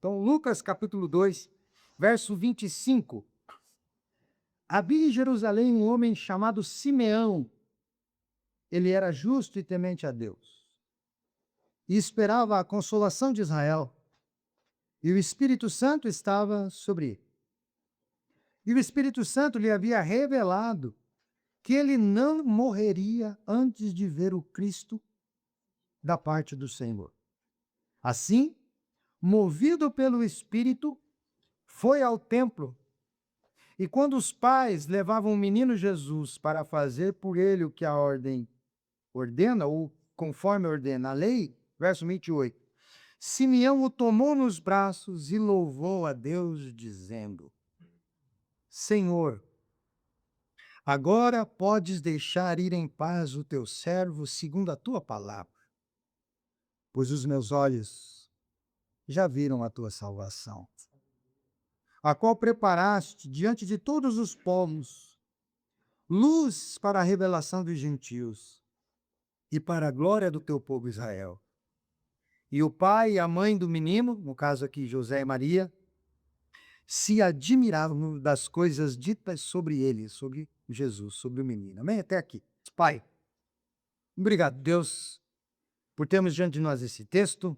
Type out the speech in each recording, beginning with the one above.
Então, Lucas capítulo 2, verso 25. Havia em Jerusalém um homem chamado Simeão. Ele era justo e temente a Deus e esperava a consolação de Israel. E o Espírito Santo estava sobre ele. E o Espírito Santo lhe havia revelado que ele não morreria antes de ver o Cristo da parte do Senhor. Assim, movido pelo Espírito, foi ao templo. E quando os pais levavam o menino Jesus para fazer por ele o que a ordem ordena, ou conforme ordena a lei, verso 28, Simeão o tomou nos braços e louvou a Deus, dizendo: Senhor, agora podes deixar ir em paz o teu servo segundo a tua palavra, pois os meus olhos já viram a tua salvação, a qual preparaste diante de todos os povos, luz para a revelação dos gentios e para a glória do teu povo Israel. E o pai e a mãe do menino, no caso aqui José e Maria, se admiravam das coisas ditas sobre ele, sobre Jesus, sobre o menino. Amém? Até aqui. Pai, obrigado, Deus, por termos diante de nós esse texto,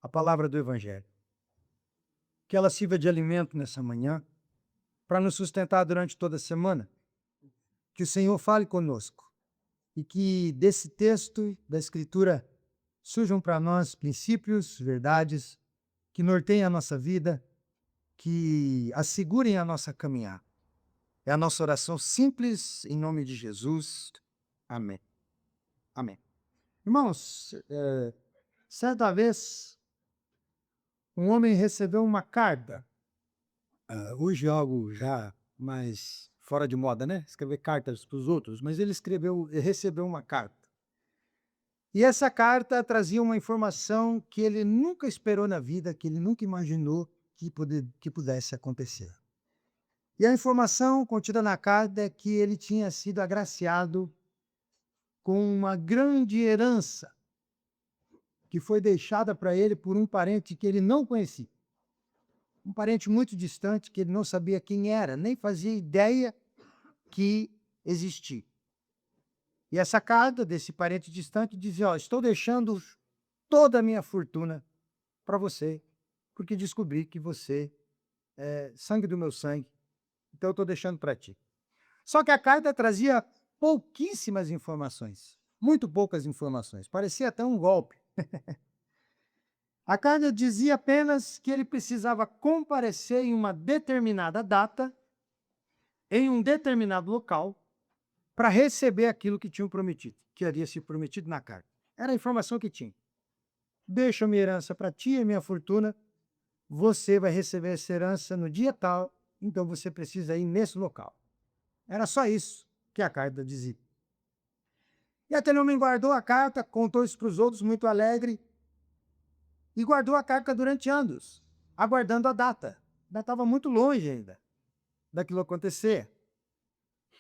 a palavra do Evangelho. Que ela sirva de alimento nessa manhã, para nos sustentar durante toda a semana. Que o Senhor fale conosco e que desse texto, da Escritura, surjam para nós princípios, verdades, que norteiem a nossa vida, que assegurem a nossa caminhada. É a nossa oração simples, em nome de Jesus. Amém. Amém. Irmãos, certa vez, um homem recebeu uma carta. Hoje é algo já mais fora de moda, né? Escrever cartas para os outros, mas ele recebeu uma carta. E essa carta trazia uma informação que ele nunca esperou na vida, que ele nunca imaginou que pudesse acontecer. E a informação contida na carta é que ele tinha sido agraciado com uma grande herança que foi deixada para ele por um parente que ele não conhecia. Um parente muito distante, que ele não sabia quem era, nem fazia ideia que existia. E essa carta desse parente distante dizia: estou deixando toda a minha fortuna para você, porque descobri que você é sangue do meu sangue, então eu estou deixando para ti. Só que a carta trazia pouquíssimas informações, muito poucas informações, parecia até um golpe. A carta dizia apenas que ele precisava comparecer em uma determinada data, em um determinado local, para receber aquilo que tinham prometido, que havia se prometido na carta. Era a informação que tinha. Deixa minha herança para ti, a minha fortuna, você vai receber essa herança no dia tal, então você precisa ir nesse local. Era só isso que a carta dizia. E aquele homem guardou a carta, contou isso para os outros, muito alegre, e guardou a carta durante anos, aguardando a data. Ainda estava muito longe ainda daquilo acontecer.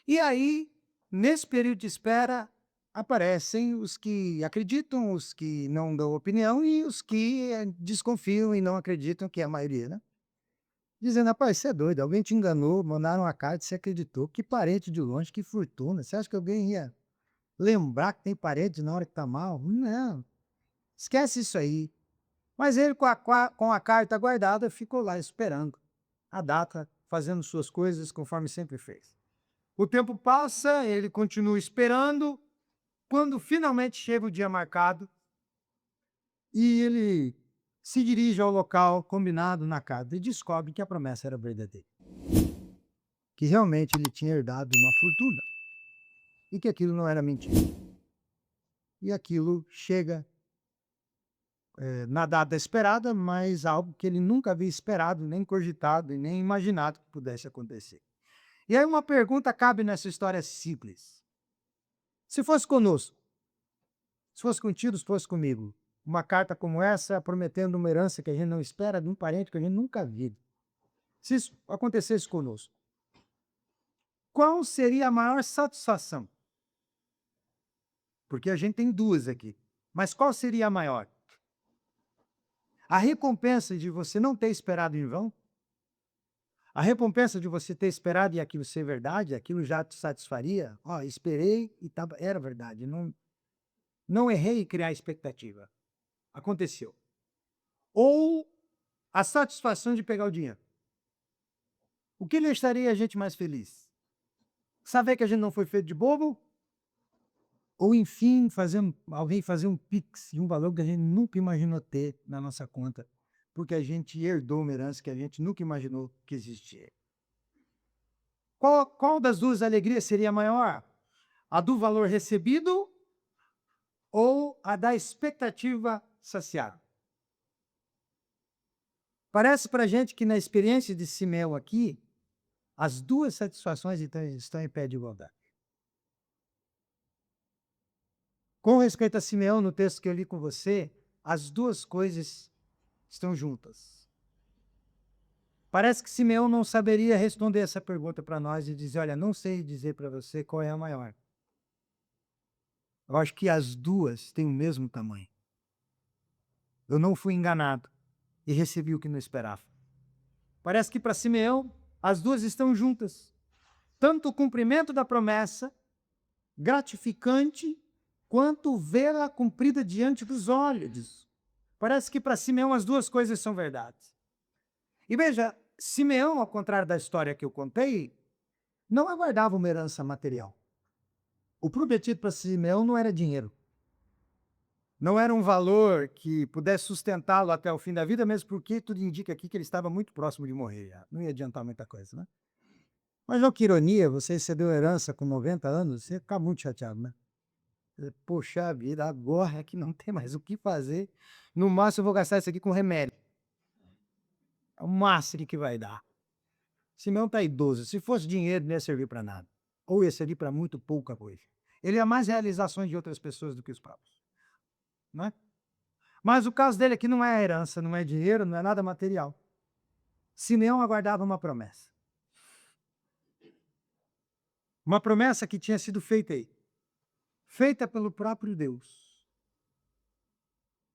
E aí, nesse período de espera, aparecem os que acreditam, os que não dão opinião e os que desconfiam e não acreditam, que é a maioria, né? Dizendo: rapaz, você é doido, alguém te enganou, mandaram uma carta e você acreditou. Que parente de longe, que fortuna. Você acha que alguém ia lembrar que tem parente na hora que está mal? Não, esquece isso aí. Mas ele, com a carta guardada, ficou lá esperando a data, fazendo suas coisas conforme sempre fez. O tempo passa, ele continua esperando, quando finalmente chega o dia marcado, e ele se dirige ao local combinado na carta e descobre que a promessa era verdadeira. Que realmente ele tinha herdado uma fortuna e que aquilo não era mentira. E aquilo chega na data esperada, mas algo que ele nunca havia esperado, nem cogitado e nem imaginado que pudesse acontecer. E aí uma pergunta cabe nessa história simples. Se fosse conosco, se fosse contigo, se fosse comigo, uma carta como essa prometendo uma herança que a gente não espera de um parente que a gente nunca viu. Se isso acontecesse conosco, qual seria a maior satisfação? Porque a gente tem duas aqui. Mas qual seria a maior? A recompensa de você não ter esperado em vão, a recompensa de você ter esperado e aquilo ser verdade, aquilo já te satisfaria. Ó, esperei e era verdade. Não errei em criar expectativa. Aconteceu. Ou a satisfação de pegar o dinheiro. O que deixaria a gente mais feliz? Saber que a gente não foi feito de bobo? Ou, enfim, alguém fazer um Pix de um valor que a gente nunca imaginou ter na nossa conta, porque a gente herdou uma herança que a gente nunca imaginou que existia. Qual das duas alegrias seria maior? A do valor recebido ou a da expectativa saciada? Parece para a gente que na experiência de Simeão aqui, as duas satisfações estão em pé de igualdade. Com respeito a Simeão, no texto que eu li com você, as duas coisas estão juntas. Parece que Simeão não saberia responder essa pergunta para nós e dizer, olha, não sei dizer para você qual é a maior. Eu acho que as duas têm o mesmo tamanho. Eu não fui enganado e recebi o que não esperava. Parece que para Simeão, as duas estão juntas. Tanto o cumprimento da promessa, gratificante, quanto vê-la cumprida diante dos olhos. Parece que para Simeão as duas coisas são verdades. E veja, Simeão, ao contrário da história que eu contei, não aguardava uma herança material. O prometido para Simeão não era dinheiro. Não era um valor que pudesse sustentá-lo até o fim da vida, mesmo porque tudo indica aqui que ele estava muito próximo de morrer. Não ia adiantar muita coisa, né? Mas, olha que ironia, você recebeu herança com 90 anos, você fica muito chateado, né? Poxa vida, agora é que não tem mais o que fazer. No máximo eu vou gastar isso aqui com remédio. É o máximo que vai dar. Simeão está idoso. Se fosse dinheiro, não ia servir para nada. Ou ia servir para muito pouca coisa. Ele ia mais realizações de outras pessoas do que os próprios. Não é? Mas o caso dele aqui não é herança, não é dinheiro, não é nada material. Simeão aguardava uma promessa. Uma promessa que tinha sido feita aí. Feita pelo próprio Deus.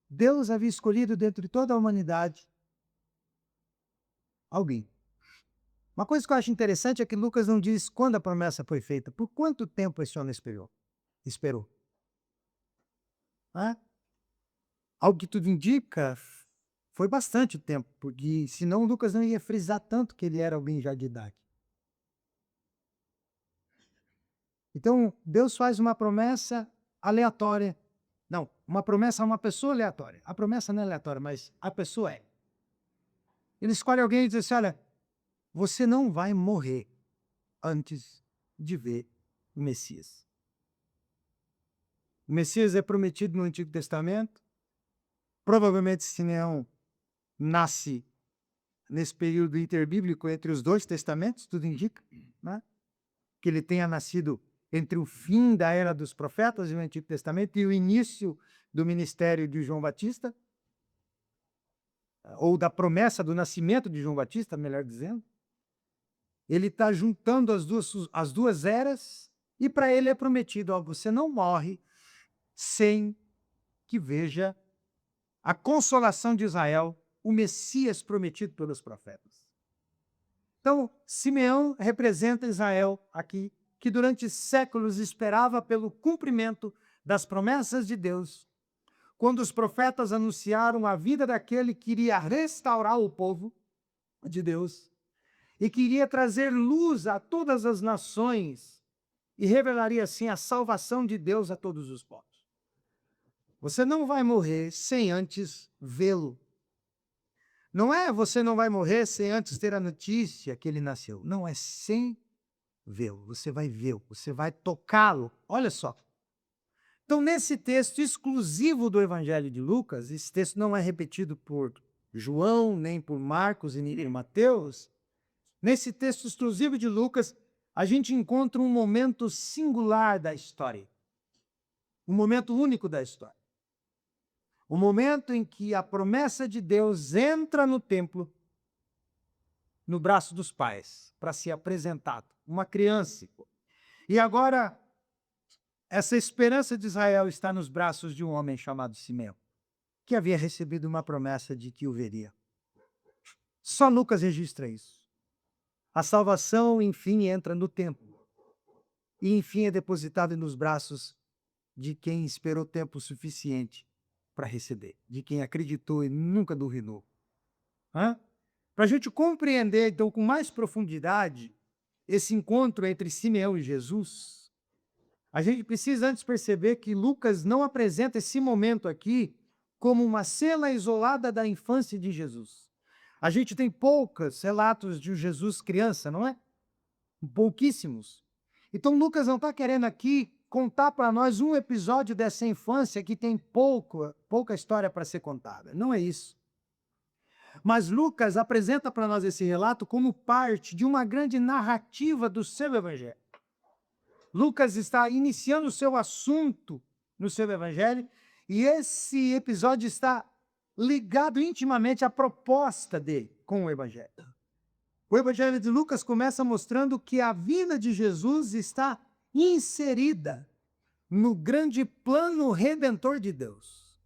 Deus havia escolhido dentro de toda a humanidade alguém. Uma coisa que eu acho interessante é que Lucas não diz quando a promessa foi feita. Por quanto tempo esse homem esperou? Algo que tudo indica, foi bastante tempo, porque senão Lucas não ia frisar tanto que ele era alguém já de idade. Então, Deus faz uma promessa aleatória. Não, uma promessa a uma pessoa aleatória. A promessa não é aleatória, mas a pessoa é. Ele escolhe alguém e diz assim, olha, você não vai morrer antes de ver o Messias. O Messias é prometido no Antigo Testamento. Provavelmente Simeão nasce nesse período interbíblico entre os dois testamentos, tudo indica, né? Que ele tenha nascido entre o fim da era dos profetas e o Antigo Testamento e o início do ministério de João Batista, ou da promessa do nascimento de João Batista, melhor dizendo. Ele está juntando as duas eras e para ele é prometido, ó, você não morre sem que veja a consolação de Israel, o Messias prometido pelos profetas. Então, Simeão representa Israel aqui, que durante séculos esperava pelo cumprimento das promessas de Deus, quando os profetas anunciaram a vida daquele que iria restaurar o povo de Deus e queria trazer luz a todas as nações e revelaria assim a salvação de Deus a todos os povos. Você não vai morrer sem antes vê-lo. Não é você não vai morrer sem antes ter a notícia que ele nasceu. Não, é sem vê-lo. Você vai vê-lo, você vai tocá-lo. Olha só. Então, nesse texto exclusivo do Evangelho de Lucas, esse texto não é repetido por João, nem por Marcos e nem por Mateus. Nesse texto exclusivo de Lucas, a gente encontra um momento singular da história. Um momento único da história. O momento em que a promessa de Deus entra no templo, no braço dos pais, para ser apresentado. Uma criança. E agora, essa esperança de Israel está nos braços de um homem chamado Simeão. que havia recebido uma promessa de que o veria. Só Lucas registra isso. A salvação, enfim, entra no templo. E, enfim, é depositada nos braços de quem esperou tempo suficiente para receber, de quem acreditou e nunca duvidou. Para a gente compreender, então, com mais profundidade, esse encontro entre Simeão e Jesus, a gente precisa antes perceber que Lucas não apresenta esse momento aqui como uma cena isolada da infância de Jesus. A gente tem poucos relatos de Jesus criança, não é? Pouquíssimos. Então Lucas não está querendo aqui contar para nós um episódio dessa infância que tem pouca história para ser contada. Não é isso. Mas Lucas apresenta para nós esse relato como parte de uma grande narrativa do seu evangelho. Lucas está iniciando o seu assunto no seu evangelho e esse episódio está ligado intimamente à proposta dele com o evangelho. O evangelho de Lucas começa mostrando que a vinda de Jesus está inserida no grande plano redentor de Deus.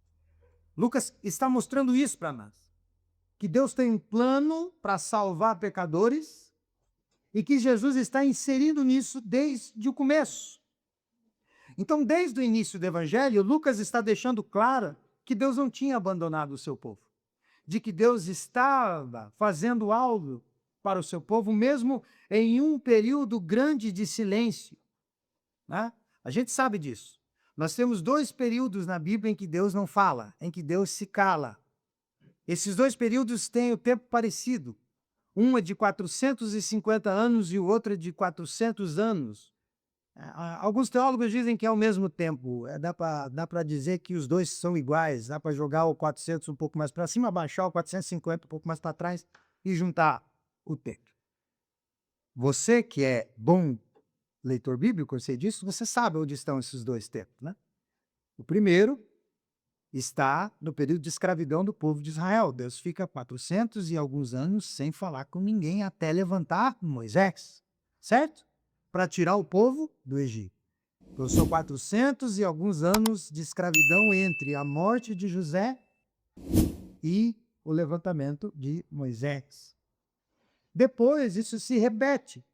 Lucas está mostrando isso para nós. Que Deus tem um plano para salvar pecadores e que Jesus está inserido nisso desde o começo. Então, desde o início do evangelho, Lucas está deixando claro que Deus não tinha abandonado o seu povo. De que Deus estava fazendo algo para o seu povo, mesmo em um período grande de silêncio. Né? A gente sabe disso. Nós temos 2 períodos na Bíblia em que Deus não fala, em que Deus se cala. Esses 2 períodos têm o tempo parecido. Um é de 450 anos e o outro é de 400 anos. Alguns teólogos dizem que é ao mesmo tempo. Dá para dizer que os dois são iguais. Dá para jogar o 400 um pouco mais para cima, baixar o 450 um pouco mais para trás e juntar o tempo. Você que é bom leitor bíblico, eu sei disso, você sabe onde estão esses 2 tempos, né? O primeiro está no período de escravidão do povo de Israel. Deus fica 400 e alguns anos sem falar com ninguém até levantar Moisés, certo? Para tirar o povo do Egito. Então, são 400 e alguns anos de escravidão entre a morte de José e o levantamento de Moisés. Depois, isso se repete.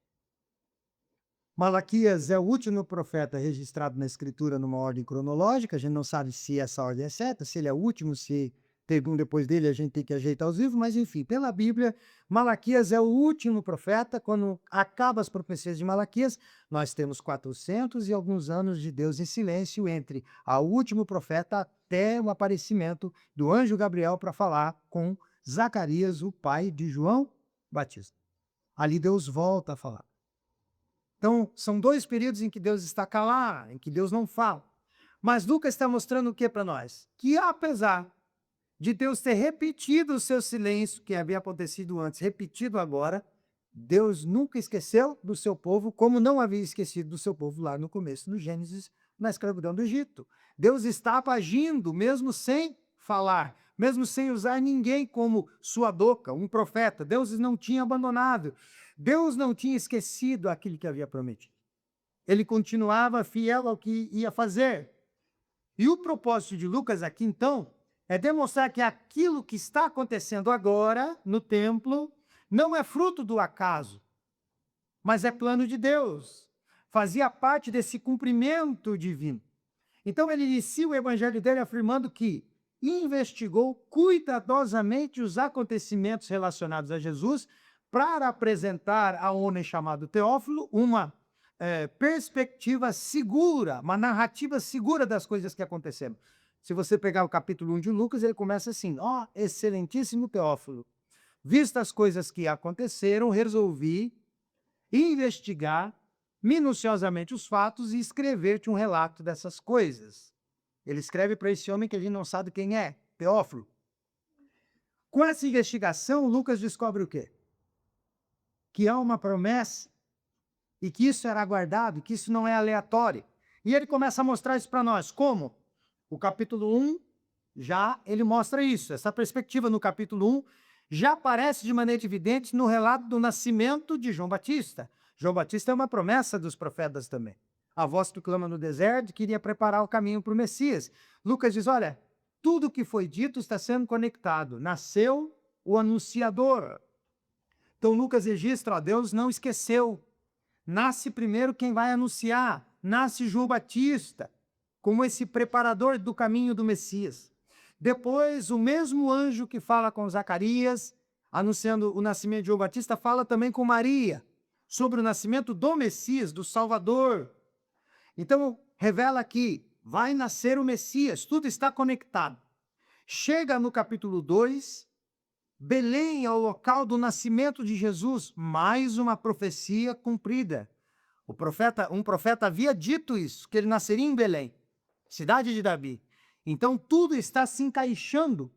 Malaquias é o último profeta registrado na Escritura numa ordem cronológica. A gente não sabe se essa ordem é certa, se ele é o último, se teve um depois dele, a gente tem que ajeitar os livros, mas enfim, pela Bíblia, Malaquias é o último profeta. Quando acabam as profecias de Malaquias, nós temos 400 e alguns anos de Deus em silêncio entre o último profeta até o aparecimento do anjo Gabriel para falar com Zacarias, o pai de João Batista. Ali Deus volta a falar. Então, são 2 períodos em que Deus está calado, em que Deus não fala. Mas Lucas está mostrando o que para nós? Que apesar de Deus ter repetido o seu silêncio, que havia acontecido antes, repetido agora, Deus nunca esqueceu do seu povo, como não havia esquecido do seu povo lá no começo do Gênesis, na escravidão do Egito. Deus estava agindo, mesmo sem falar, mesmo sem usar ninguém como sua boca, um profeta. Deus não tinha abandonado. Deus não tinha esquecido aquilo que havia prometido. Ele continuava fiel ao que ia fazer. E o propósito de Lucas aqui, então, é demonstrar que aquilo que está acontecendo agora no templo não é fruto do acaso, mas é plano de Deus. Fazia parte desse cumprimento divino. Então ele inicia o evangelho dele afirmando que investigou cuidadosamente os acontecimentos relacionados a Jesus para apresentar a homem chamado Teófilo uma perspectiva segura, uma narrativa segura das coisas que aconteceram. Se você pegar o capítulo 1 de Lucas, ele começa assim: ó, excelentíssimo Teófilo, vistas as coisas que aconteceram, resolvi investigar minuciosamente os fatos e escrever-te um relato dessas coisas. Ele escreve para esse homem que a gente não sabe quem é, Teófilo. Com essa investigação, Lucas descobre o quê? Que há uma promessa e que isso era guardado, que isso não é aleatório. E ele começa a mostrar isso para nós. Como? O capítulo 1, já ele mostra isso. Essa perspectiva no capítulo 1 já aparece de maneira evidente no relato do nascimento de João Batista. João Batista é uma promessa dos profetas também. A voz que clama no deserto queria preparar o caminho para o Messias. Lucas diz, olha, tudo que foi dito está sendo conectado. Nasceu o anunciador. Então Lucas registra, ó, Deus não esqueceu. Nasce primeiro quem vai anunciar. Nasce João Batista, como esse preparador do caminho do Messias. Depois, o mesmo anjo que fala com Zacarias, anunciando o nascimento de João Batista, fala também com Maria, sobre o nascimento do Messias, do Salvador. Então, revela que vai nascer o Messias, tudo está conectado. Chega no capítulo 2, Belém é o local do nascimento de Jesus, mais uma profecia cumprida. Um profeta havia dito isso, que ele nasceria em Belém, cidade de Davi. Então tudo está se encaixando.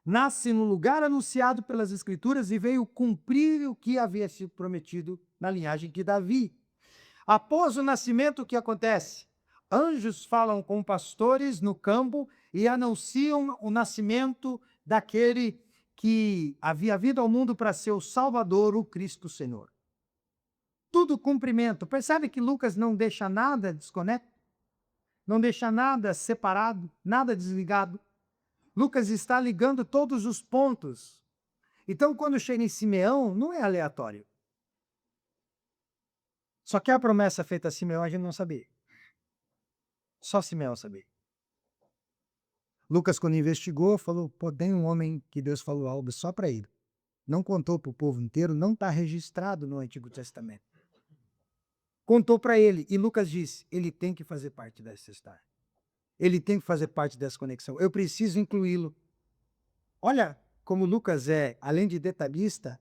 Nasce no lugar anunciado pelas Escrituras e veio cumprir o que havia sido prometido na linhagem de Davi. Após o nascimento, o que acontece? Anjos falam com pastores no campo e anunciam o nascimento daquele que havia vindo ao mundo para ser o Salvador, o Cristo Senhor. Tudo cumprimento. Percebe que Lucas não deixa nada desconectado? Não deixa nada separado, nada desligado. Lucas está ligando todos os pontos. Então, quando chega em Simeão, não é aleatório. Só que a promessa feita a Simeão a gente não sabia. Só Simeão sabia. Lucas, quando investigou, falou, pô, tem um homem que Deus falou algo só para ele. Não contou para o povo inteiro, não está registrado no Antigo Testamento. Contou para ele, e Lucas disse, ele tem que fazer parte dessa história. Ele tem que fazer parte dessa conexão. Eu preciso incluí-lo. Olha como Lucas é, além de detalhista,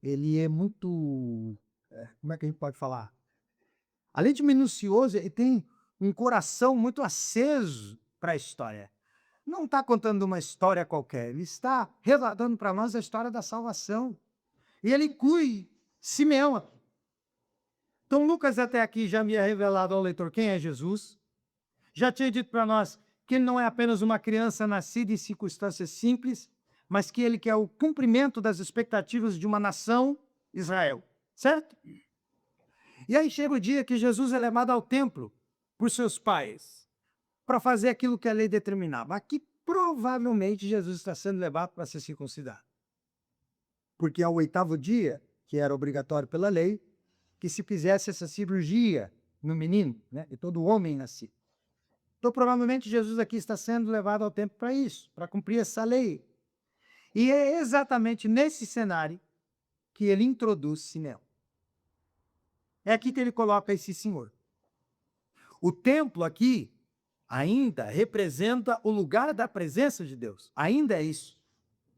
ele é muito... Como é que a gente pode falar? Além de minucioso, ele tem um coração muito aceso para a história. Não está contando uma história qualquer, ele está relatando para nós a história da salvação. E ele inclui Simeão. Então, Lucas até aqui já me ha revelado ao leitor quem é Jesus. Já tinha dito para nós que ele não é apenas uma criança nascida em circunstâncias simples, mas que ele quer o cumprimento das expectativas de uma nação, Israel. Certo? E aí chega o dia que Jesus é levado ao templo por seus pais para fazer aquilo que a lei determinava. Aqui, provavelmente, Jesus está sendo levado para ser circuncidado. Porque ao 8º dia, que era obrigatório pela lei, que se fizesse essa cirurgia no menino, né? E todo homem nascido. Então, provavelmente, Jesus aqui está sendo levado ao templo para isso, para cumprir essa lei. E é exatamente nesse cenário que ele introduz Simeão. É aqui que ele coloca esse senhor. O templo aqui ainda representa o lugar da presença de Deus. Ainda é isso.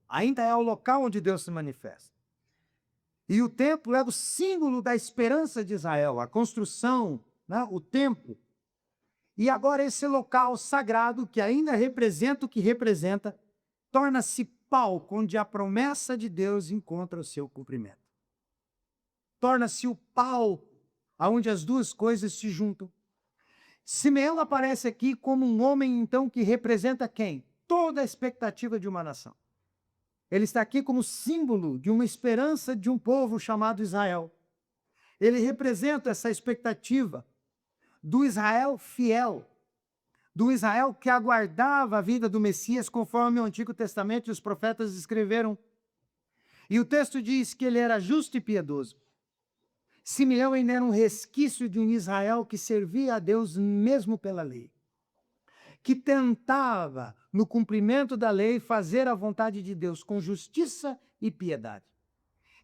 Ainda é o local onde Deus se manifesta. E o templo é o símbolo da esperança de Israel, a construção, né, o templo. E agora esse local sagrado, que ainda representa o que representa, torna-se palco onde a promessa de Deus encontra o seu cumprimento. Torna-se o palco onde as duas coisas se juntam. Simeão aparece aqui como um homem, então, que representa quem? Toda a expectativa de uma nação. Ele está aqui como símbolo de uma esperança de um povo chamado Israel. Ele representa essa expectativa do Israel fiel, do Israel que aguardava a vinda do Messias, conforme o Antigo Testamento e os profetas escreveram. E o texto diz que ele era justo e piedoso. Simeão ainda era um resquício de um Israel que servia a Deus mesmo pela lei, que tentava, no cumprimento da lei, fazer a vontade de Deus com justiça e piedade.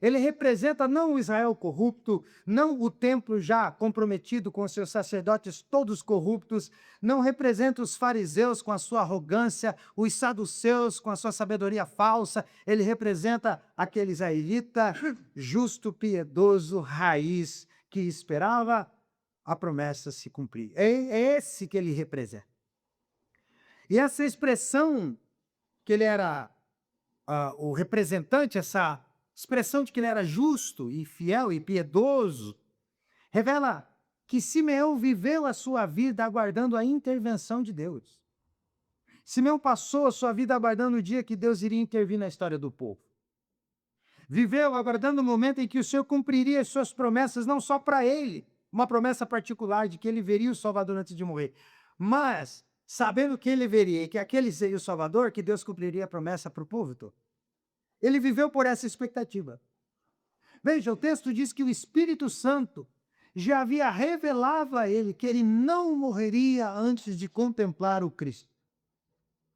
Ele representa não o Israel corrupto, não o templo já comprometido com seus sacerdotes todos corruptos, não representa os fariseus com a sua arrogância, os saduceus com a sua sabedoria falsa. Ele representa aquele israelita justo, piedoso, raiz, que esperava a promessa se cumprir. É esse que ele representa. E essa expressão que ele era o representante, essa expressão de que ele era justo e fiel e piedoso, revela que Simeão viveu a sua vida aguardando a intervenção de Deus. Simeão passou a sua vida aguardando o dia que Deus iria intervir na história do povo. Viveu aguardando o momento em que o Senhor cumpriria as suas promessas, não só para ele, uma promessa particular de que ele veria o Salvador antes de morrer, mas sabendo que ele veria e que aquele seria o Salvador, que Deus cumpriria a promessa para o povo todo. Ele viveu por essa expectativa. Veja, o texto diz que o Espírito Santo já havia revelado a ele que ele não morreria antes de contemplar o Cristo.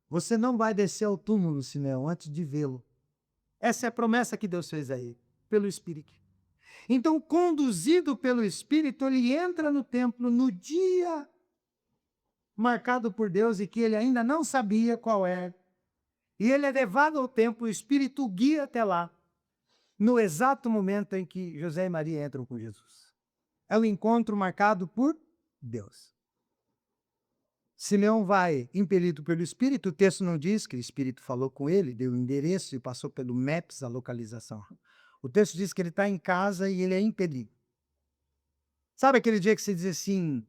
Você não vai descer ao túmulo, Simeão, antes de vê-lo. Essa é a promessa que Deus fez a ele, pelo Espírito. Então, conduzido pelo Espírito, ele entra no templo no dia marcado por Deus e que ele ainda não sabia qual era. E ele é levado ao templo, o Espírito guia até lá, no exato momento em que José e Maria entram com Jesus. É um encontro marcado por Deus. Simeão vai impelido pelo Espírito, o texto não diz que o Espírito falou com ele, deu o endereço e passou pelo Maps a localização. O texto diz que ele está em casa e ele é impelido. Sabe aquele dia que você diz assim,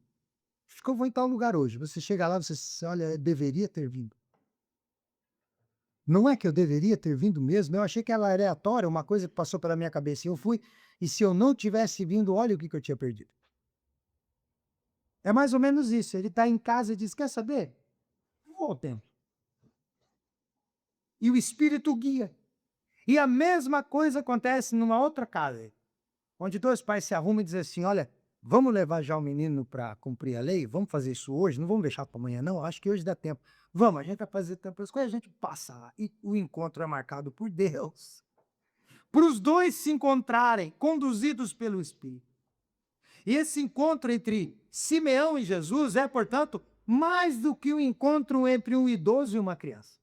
acho que eu vou em tal lugar hoje. Você chega lá, você diz, olha, eu deveria ter vindo. Não é que eu deveria ter vindo mesmo, eu achei que era aleatória, uma coisa que passou pela minha cabeça. E eu fui, e se eu não tivesse vindo, olha o que eu tinha perdido. É mais ou menos isso. Ele está em casa e diz, quer saber? Vou ao templo. E o Espírito guia. E a mesma coisa acontece numa outra casa, onde dois pais se arrumam e dizem assim, olha, vamos levar já o menino para cumprir a lei? Vamos fazer isso hoje? Não vamos deixar para amanhã, não? Acho que hoje dá tempo. Vamos, a gente vai fazer tempo. As coisas a gente passa lá. E o encontro é marcado por Deus. Para os dois se encontrarem, conduzidos pelo Espírito. E esse encontro entre Simeão e Jesus é, portanto, mais do que o encontro entre um idoso e uma criança.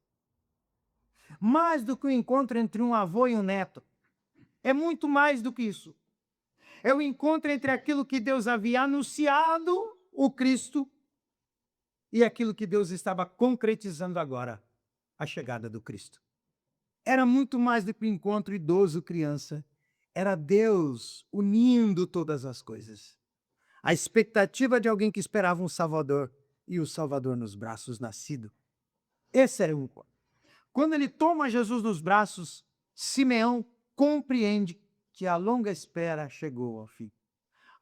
Mais do que o encontro entre um avô e um neto. É muito mais do que isso. É o encontro entre aquilo que Deus havia anunciado, o Cristo, e aquilo que Deus estava concretizando agora, a chegada do Cristo. Era muito mais do que o encontro idoso-criança. Era Deus unindo todas as coisas. A expectativa de alguém que esperava um Salvador e o Salvador nos braços nascido. Esse era o encontro. Quando ele toma Jesus nos braços, Simeão compreende que a longa espera chegou ao fim.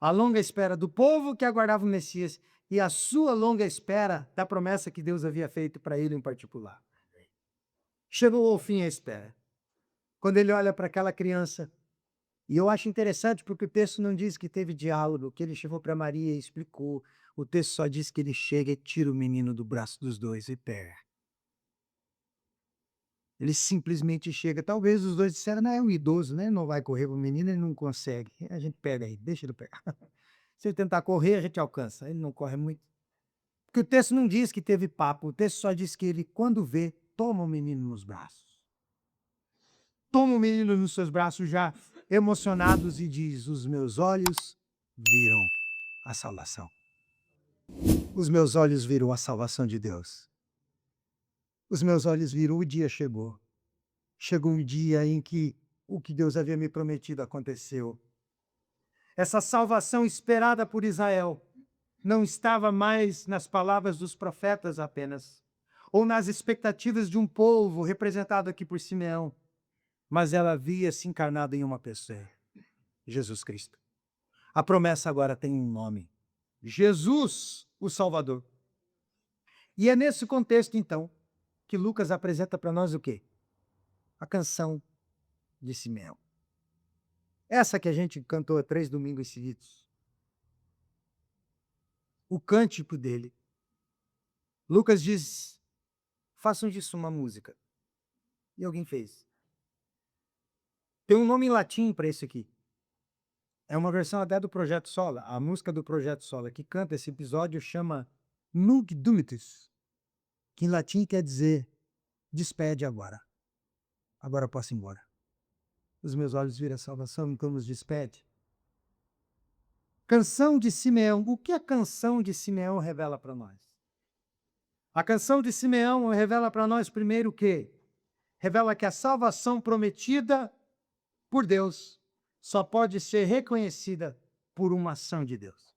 A longa espera do povo que aguardava o Messias e a sua longa espera da promessa que Deus havia feito para ele em particular. Chegou ao fim a espera. Quando ele olha para aquela criança, e eu acho interessante porque o texto não diz que teve diálogo, que ele chegou para Maria e explicou. O texto só diz que ele chega e tira o menino do braço dos dois e pega. Ele simplesmente chega. Talvez os dois disseram, não, é um idoso, né? Não vai correr para o menino, ele não consegue. A gente pega aí, deixa ele pegar. Se ele tentar correr, a gente alcança. Ele não corre muito. Porque o texto não diz que teve papo. O texto só diz que ele, quando vê, toma o menino nos braços. Toma o menino nos seus braços já emocionados e diz, os meus olhos viram a salvação. Os meus olhos viram a salvação de Deus. Os meus olhos viram, o dia chegou. Chegou um dia em que o que Deus havia me prometido aconteceu. Essa salvação esperada por Israel não estava mais nas palavras dos profetas apenas, ou nas expectativas de um povo representado aqui por Simeão, mas ela havia se encarnado em uma pessoa, Jesus Cristo. A promessa agora tem um nome, Jesus, o Salvador. E é nesse contexto, então, que Lucas apresenta para nós o quê? A canção de Simeão. Essa que a gente cantou há 3 domingos seguidos. O cântico dele. Lucas diz, façam disso uma música. E alguém fez. Tem um nome em latim para isso aqui. É uma versão até do Projeto Sola. A música do Projeto Sola que canta esse episódio chama Nunc Dimittis, que em latim quer dizer despede agora. Agora eu posso ir embora. Os meus olhos viram a salvação, então nos despede. Canção de Simeão. O que a canção de Simeão revela para nós? A canção de Simeão revela para nós primeiro o quê? Revela que a salvação prometida por Deus só pode ser reconhecida por uma ação de Deus.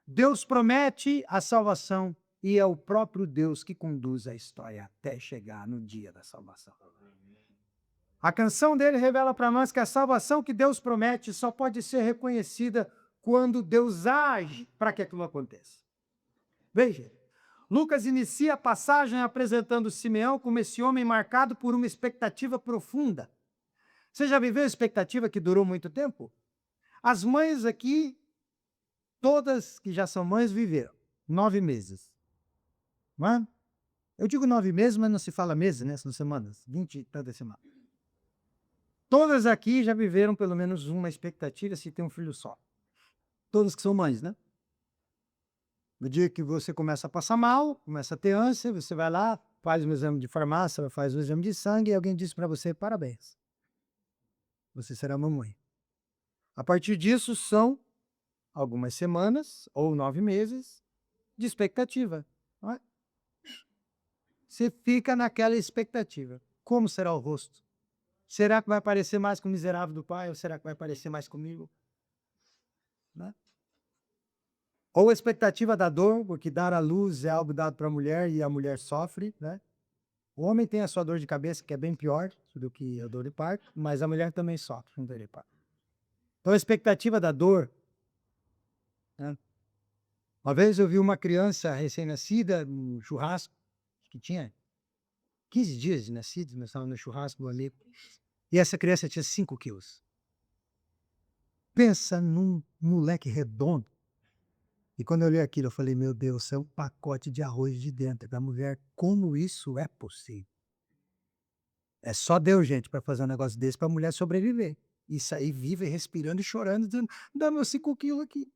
Deus promete a salvação e é o próprio Deus que conduz a história até chegar no dia da salvação. A canção dele revela para nós que a salvação que Deus promete só pode ser reconhecida quando Deus age para que aquilo aconteça. Veja, Lucas inicia a passagem apresentando Simeão como esse homem marcado por uma expectativa profunda. Você já viveu expectativa que durou muito tempo? As mães aqui, todas que já são mães, viveram 9 meses. Não é? Eu digo 9 meses, mas não se fala meses, né? São semanas, 20 e tantas semanas. Todas aqui já viveram pelo menos uma expectativa se tem um filho só. Todas que são mães, né? No dia que você começa a passar mal, começa a ter ânsia, você vai lá, faz um exame de farmácia, faz um exame de sangue e alguém diz para você, parabéns, você será mamãe. A partir disso são algumas semanas ou 9 meses de expectativa. Não é? Você fica naquela expectativa. Como será o rosto? Será que vai parecer mais com o miserável do pai ou será que vai parecer mais comigo? Né? Ou a expectativa da dor, porque dar à luz é algo dado para a mulher e a mulher sofre, né? O homem tem a sua dor de cabeça, que é bem pior do que a dor de parto, mas a mulher também sofre com dor de parto. Então a expectativa da dor, né? Uma vez eu vi uma criança recém-nascida no churrasco, que tinha 15 dias de nascido, nós estávamos no churrasco ali, e essa criança tinha 5 quilos. Pensa num moleque redondo. E quando eu olhei aquilo, eu falei, meu Deus, é um pacote de arroz de dentro da mulher. Como isso é possível? É só Deus, gente, para fazer um negócio desse para a mulher sobreviver. E sair viva e respirando e chorando, dizendo, dá meus 5 quilos aqui.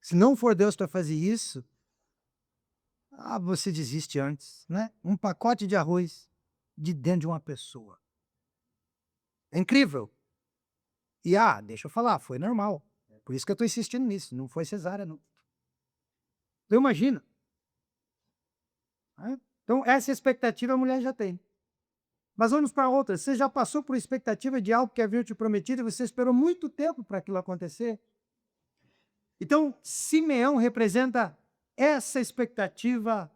Se não for Deus para fazer isso, você desiste antes, né? Um pacote de arroz de dentro de uma pessoa. É incrível. E, deixa eu falar, foi normal. Por isso que eu estou insistindo nisso, não foi cesárea, não. Então, imagina. Né? Então, essa expectativa a mulher já tem. Mas vamos para outra. Você já passou por expectativa de algo que havia te prometido e você esperou muito tempo para aquilo acontecer? Então, Simeão representa essa expectativa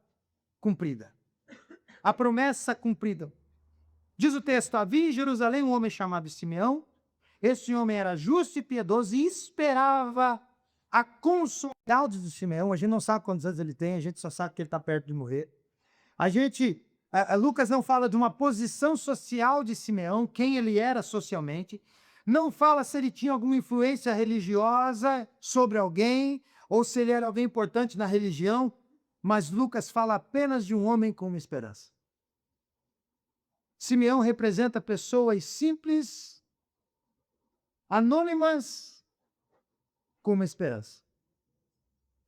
cumprida. A promessa cumprida. Diz o texto, havia em Jerusalém um homem chamado Simeão. Esse homem era justo e piedoso e esperava a consolação de Simeão. A gente não sabe quantos anos ele tem, a gente só sabe que ele está perto de morrer. Lucas não fala de uma posição social de Simeão, quem ele era socialmente. Não fala se ele tinha alguma influência religiosa sobre alguém, ou se ele era alguém importante na religião, mas Lucas fala apenas de um homem com uma esperança. Simeão representa pessoas simples, anônimas, com uma esperança.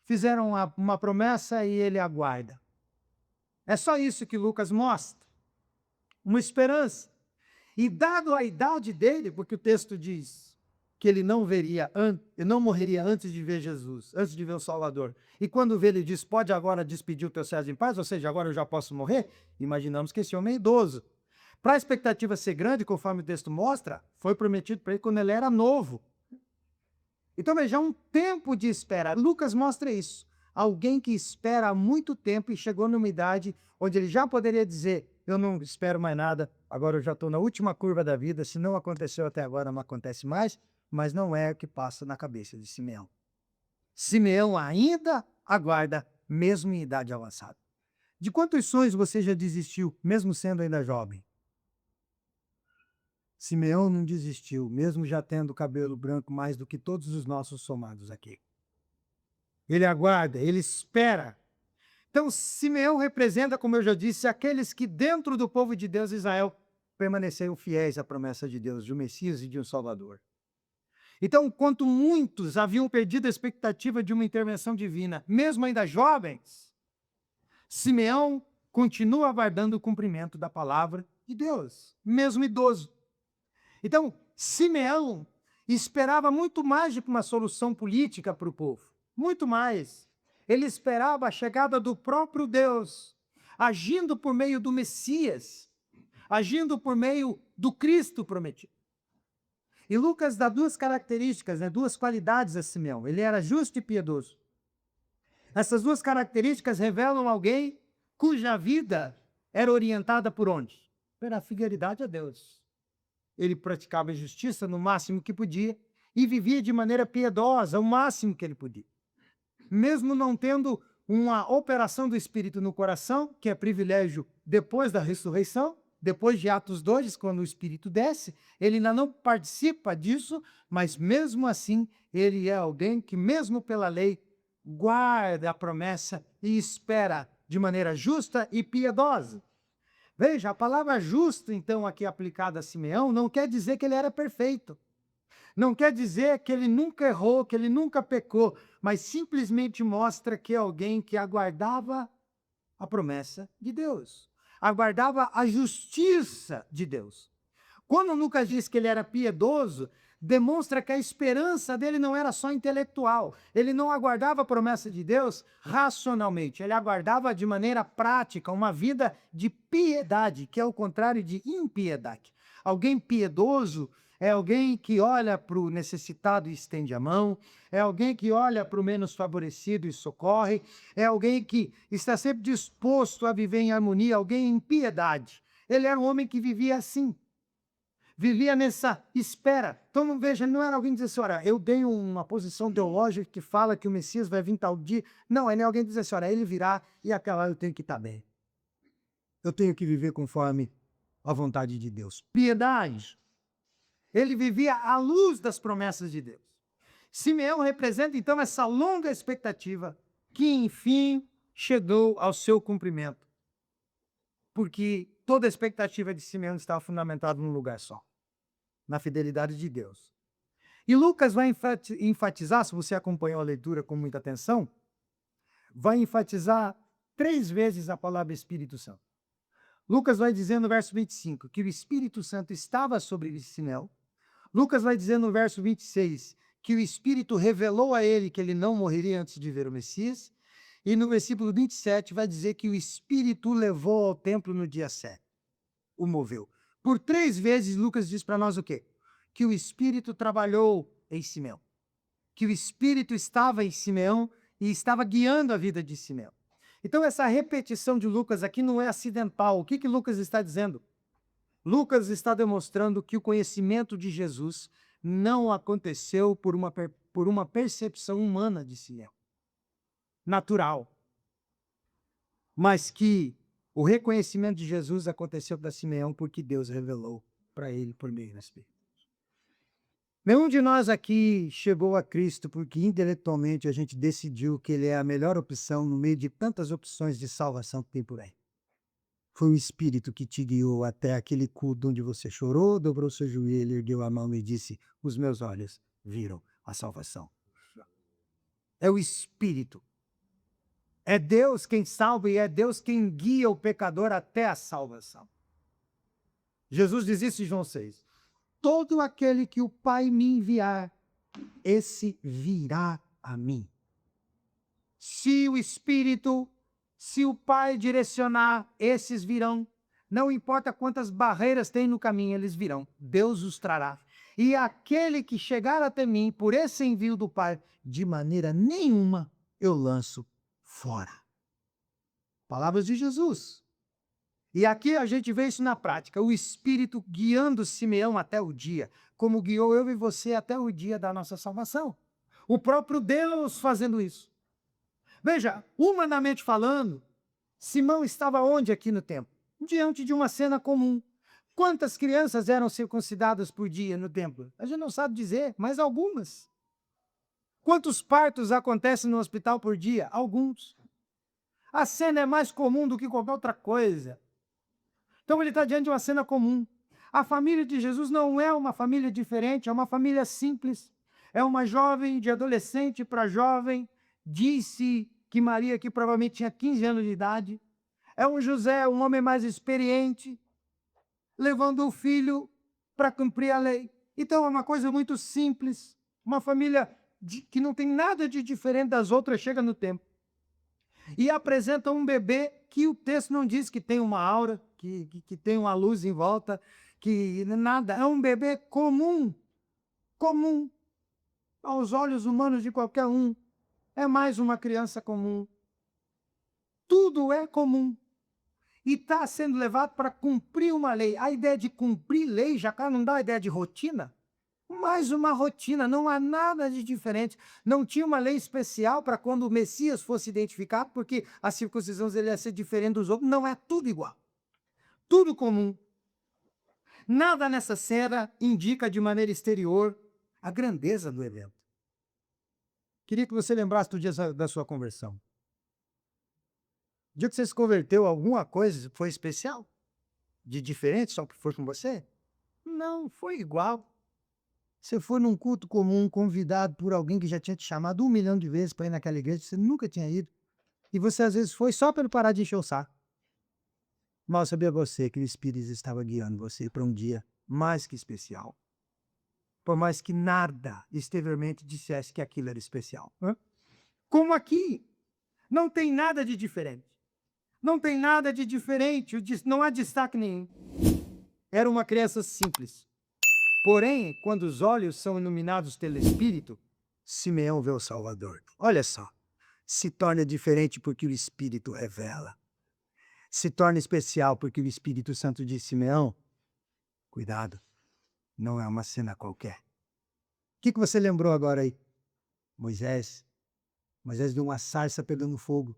Fizeram uma promessa e ele aguarda. É só isso que Lucas mostra. Uma esperança. E dado a idade dele, porque o texto diz que ele não morreria antes de ver Jesus, antes de ver o Salvador. E quando vê, ele diz, pode agora despedir o teu servo em paz, ou seja, agora eu já posso morrer? Imaginamos que esse homem é idoso. Para a expectativa ser grande, conforme o texto mostra, foi prometido para ele quando ele era novo. Então veja, um tempo de espera. Lucas mostra isso. Alguém que espera há muito tempo e chegou numa idade onde ele já poderia dizer, eu não espero mais nada, agora eu já estou na última curva da vida, se não aconteceu até agora, não acontece mais, mas não é o que passa na cabeça de Simeão. Simeão ainda aguarda, mesmo em idade avançada. De quantos sonhos você já desistiu, mesmo sendo ainda jovem? Simeão não desistiu, mesmo já tendo cabelo branco mais do que todos os nossos somados aqui. Ele aguarda, ele espera. Então, Simeão representa, como eu já disse, aqueles que dentro do povo de Deus, Israel, permaneceram fiéis à promessa de Deus, de um Messias e de um Salvador. Então, enquanto muitos haviam perdido a expectativa de uma intervenção divina, mesmo ainda jovens, Simeão continua aguardando o cumprimento da palavra de Deus, mesmo idoso. Então, Simeão esperava muito mais do que uma solução política para o povo. Muito mais. Ele esperava a chegada do próprio Deus, agindo por meio do Messias, agindo por meio do Cristo prometido. E Lucas dá 2 características, 2 qualidades a Simeão. Ele era justo e piedoso. Essas 2 características revelam alguém cuja vida era orientada por onde? Pela fidelidade a Deus. Ele praticava a justiça no máximo que podia e vivia de maneira piedosa, o máximo que ele podia. Mesmo não tendo uma operação do Espírito no coração, que é privilégio depois da ressurreição, depois de Atos 2, quando o Espírito desce, ele ainda não participa disso, mas mesmo assim, ele é alguém que, mesmo pela lei, guarda a promessa e espera de maneira justa e piedosa. Veja, a palavra justo, então, aqui aplicada a Simeão, não quer dizer que ele era perfeito. Não quer dizer que ele nunca errou, que ele nunca pecou, mas simplesmente mostra que é alguém que aguardava a promessa de Deus, aguardava a justiça de Deus. Quando Lucas diz que ele era piedoso, demonstra que a esperança dele não era só intelectual. Ele não aguardava a promessa de Deus racionalmente, ele aguardava de maneira prática uma vida de piedade, que é o contrário de impiedade. Alguém piedoso é alguém que olha para o necessitado e estende a mão, é alguém que olha para o menos favorecido e socorre, é alguém que está sempre disposto a viver em harmonia, alguém em piedade. Ele era um homem que vivia assim. Vivia nessa espera. Então, não veja, ele não era alguém que dizia assim, olha, eu tenho uma posição teológica que fala que o Messias vai vir tal dia. Não, ele é alguém que diz assim, olha, ele virá e aquela hora eu tenho que estar bem. Eu tenho que viver conforme a vontade de Deus. Piedade. Ele vivia à luz das promessas de Deus. Simeão representa, então, essa longa expectativa que, enfim, chegou ao seu cumprimento. Porque toda a expectativa de Simeão estava fundamentada num lugar só, na fidelidade de Deus. E Lucas vai enfatizar, se você acompanhou a leitura com muita atenção, vai enfatizar 3 vezes a palavra Espírito Santo. Lucas vai dizer no verso 25 que o Espírito Santo estava sobre Simeão. Lucas vai dizer no verso 26 que o Espírito revelou a ele que ele não morreria antes de ver o Messias. E no versículo 27 vai dizer que o Espírito o levou ao templo no dia 7. O moveu. Por 3 vezes, Lucas diz para nós o quê? Que o Espírito trabalhou em Simeão. Que o Espírito estava em Simeão e estava guiando a vida de Simeão. Então, essa repetição de Lucas aqui não é acidental. O que Lucas está dizendo? Lucas está demonstrando que o conhecimento de Jesus não aconteceu por uma percepção humana de Simeão, natural, mas que o reconhecimento de Jesus aconteceu para Simeão porque Deus revelou para ele por meio do Espírito. Nenhum de nós aqui chegou a Cristo porque intelectualmente a gente decidiu que ele é a melhor opção no meio de tantas opções de salvação que tem por aí. Foi o Espírito que te guiou até aquele culto onde você chorou, dobrou seu joelho, ergueu a mão e disse, os meus olhos viram a salvação. É o Espírito. É Deus quem salva e é Deus quem guia o pecador até a salvação. Jesus diz isso em João 6. Todo aquele que o Pai me enviar, esse virá a mim. Se o Espírito, se o Pai direcionar, esses virão. Não importa quantas barreiras tem no caminho, eles virão. Deus os trará. E aquele que chegar até mim, por esse envio do Pai, de maneira nenhuma eu lanço fora. Palavras de Jesus. E aqui a gente vê isso na prática, o Espírito guiando Simeão até o dia, como guiou eu e você até o dia da nossa salvação. O próprio Deus fazendo isso. Veja, humanamente falando, Simão estava onde aqui no templo? Diante de uma cena comum. Quantas crianças eram circuncidadas por dia no templo? A gente não sabe dizer, mas algumas. Quantos partos acontecem no hospital por dia? Alguns. A cena é mais comum do que qualquer outra coisa. Então ele está diante de uma cena comum. A família de Jesus não é uma família diferente, é uma família simples. É uma jovem, de adolescente para jovem. Disse que Maria, que provavelmente tinha 15 anos de idade. É um José, um homem mais experiente, levando o filho para cumprir a lei. Então é uma coisa muito simples. Uma família que não tem nada de diferente das outras, chega no templo. E apresenta um bebê que o texto não diz que tem uma aura, que tem uma luz em volta, que nada. É um bebê comum, comum, aos olhos humanos de qualquer um. É mais uma criança comum. Tudo é comum. E está sendo levado para cumprir uma lei. A ideia de cumprir lei já não dá a ideia de rotina? Mais uma rotina, não há nada de diferente. Não tinha uma lei especial para quando o Messias fosse identificado, porque a circuncisão ele ia ser diferente dos outros. Não, é tudo igual. Tudo comum. Nada nessa cena indica de maneira exterior a grandeza do evento. Queria que você lembrasse do dia da sua conversão. O dia que você se converteu, alguma coisa foi especial? De diferente, só porque foi com você? Não, foi igual. Você foi num culto comum, convidado por alguém que já tinha te chamado 1 milhão de vezes para ir naquela igreja, você nunca tinha ido. E você às vezes foi só para ele parar de encher o saco. Mal sabia você que o Espírito estava guiando você para um dia mais que especial. Por mais que nada exteriormente dissesse que aquilo era especial. Como aqui, não tem nada de diferente. Não tem nada de diferente, não há destaque nenhum. Era uma criança simples. Porém, quando os olhos são iluminados pelo Espírito, Simeão vê o Salvador. Olha só, se torna diferente porque o Espírito revela. Se torna especial porque o Espírito Santo diz, Simeão, cuidado, não é uma cena qualquer. O que você lembrou agora aí? Moisés. Moisés viu uma sarça pegando fogo.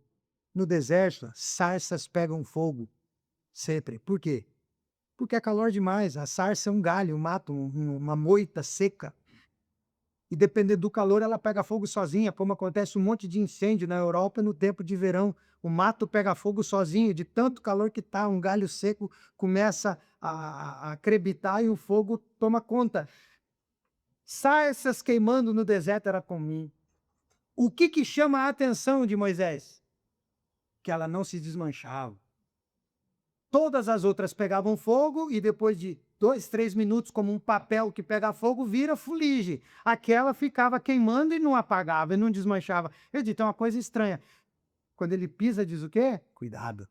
No deserto, sarças pegam fogo. Sempre. Por quê? Porque é calor demais. A sarça é um galho, um mato, uma moita seca. E dependendo do calor, ela pega fogo sozinha, como acontece um monte de incêndio na Europa no tempo de verão. O mato pega fogo sozinho, de tanto calor que tá, um galho seco começa a crebitar e o fogo toma conta. Sarças queimando no deserto era comum. O que chama a atenção de Moisés? Que ela não se desmanchava. Todas as outras pegavam fogo e depois de 2, 3 minutos, como um papel que pega fogo, vira fuligem. Aquela ficava queimando e não apagava, e não desmanchava. Eu disse, é uma coisa estranha. Quando ele pisa, diz o quê? Cuidado,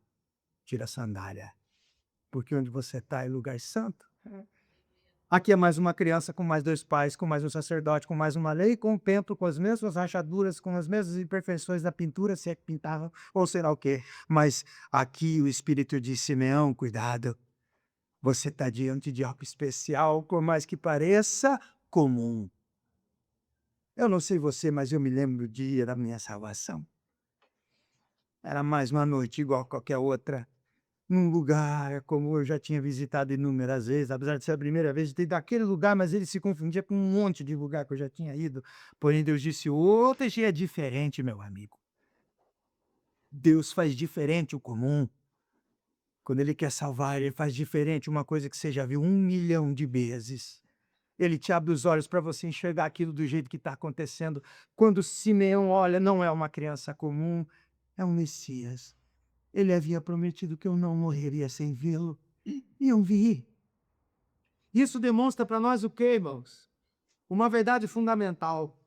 tira a sandália, porque onde você está é lugar santo. Aqui é mais uma criança com mais 2 pais, com mais um sacerdote, com mais uma lei, com um templo, com as mesmas rachaduras, com as mesmas imperfeições da pintura, se é que pintavam, ou sei lá o quê. Mas aqui o espírito de Simeão, cuidado, você está diante de algo especial, por mais que pareça comum. Eu não sei você, mas eu me lembro do dia da minha salvação. Era mais uma noite igual qualquer outra, num lugar como eu já tinha visitado inúmeras vezes, apesar de ser a primeira vez de ter ido àquele lugar, mas ele se confundia com um monte de lugar que eu já tinha ido. Porém, Deus disse, hoje é diferente, meu amigo. Deus faz diferente o comum. Quando Ele quer salvar, Ele faz diferente uma coisa que você já viu 1 milhão de vezes. Ele te abre os olhos para você enxergar aquilo do jeito que está acontecendo. Quando Simeão olha, não é uma criança comum, é um Messias. Ele havia prometido que eu não morreria sem vê-lo, e eu vi. Isso demonstra para nós o quê, irmãos? Uma verdade fundamental.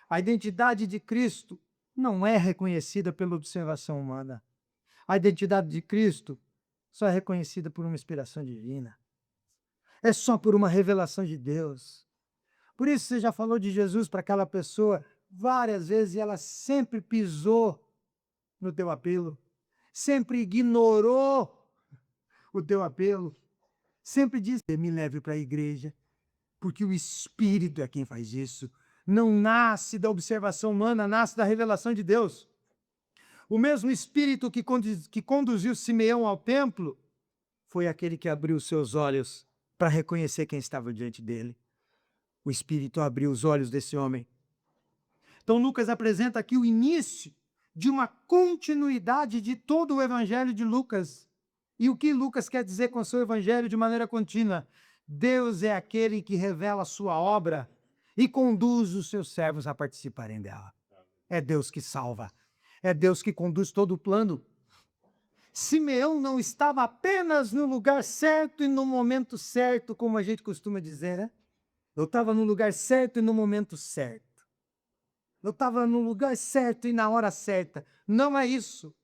A identidade de Cristo não é reconhecida pela observação humana. A identidade de Cristo só é reconhecida por uma inspiração divina. É só por uma revelação de Deus. Por isso você já falou de Jesus para aquela pessoa várias vezes e ela sempre pisou no teu apelo, sempre ignorou o teu apelo, sempre disse, me leve para a igreja, porque o Espírito é quem faz isso. Não nasce da observação humana, nasce da revelação de Deus. O mesmo Espírito que conduziu Simeão ao templo foi aquele que abriu seus olhos para reconhecer quem estava diante dele. O Espírito abriu os olhos desse homem. Então Lucas apresenta aqui o início de uma continuidade de todo o evangelho de Lucas. E o que Lucas quer dizer com o seu evangelho de maneira contínua? Deus é aquele que revela a sua obra e conduz os seus servos a participarem dela. É Deus que salva. É Deus que conduz todo o plano. Simeão não estava apenas no lugar certo e no momento certo, como a gente costuma dizer, né? Eu estava no lugar certo e no momento certo. Eu estava no lugar certo e na hora certa. Não é isso.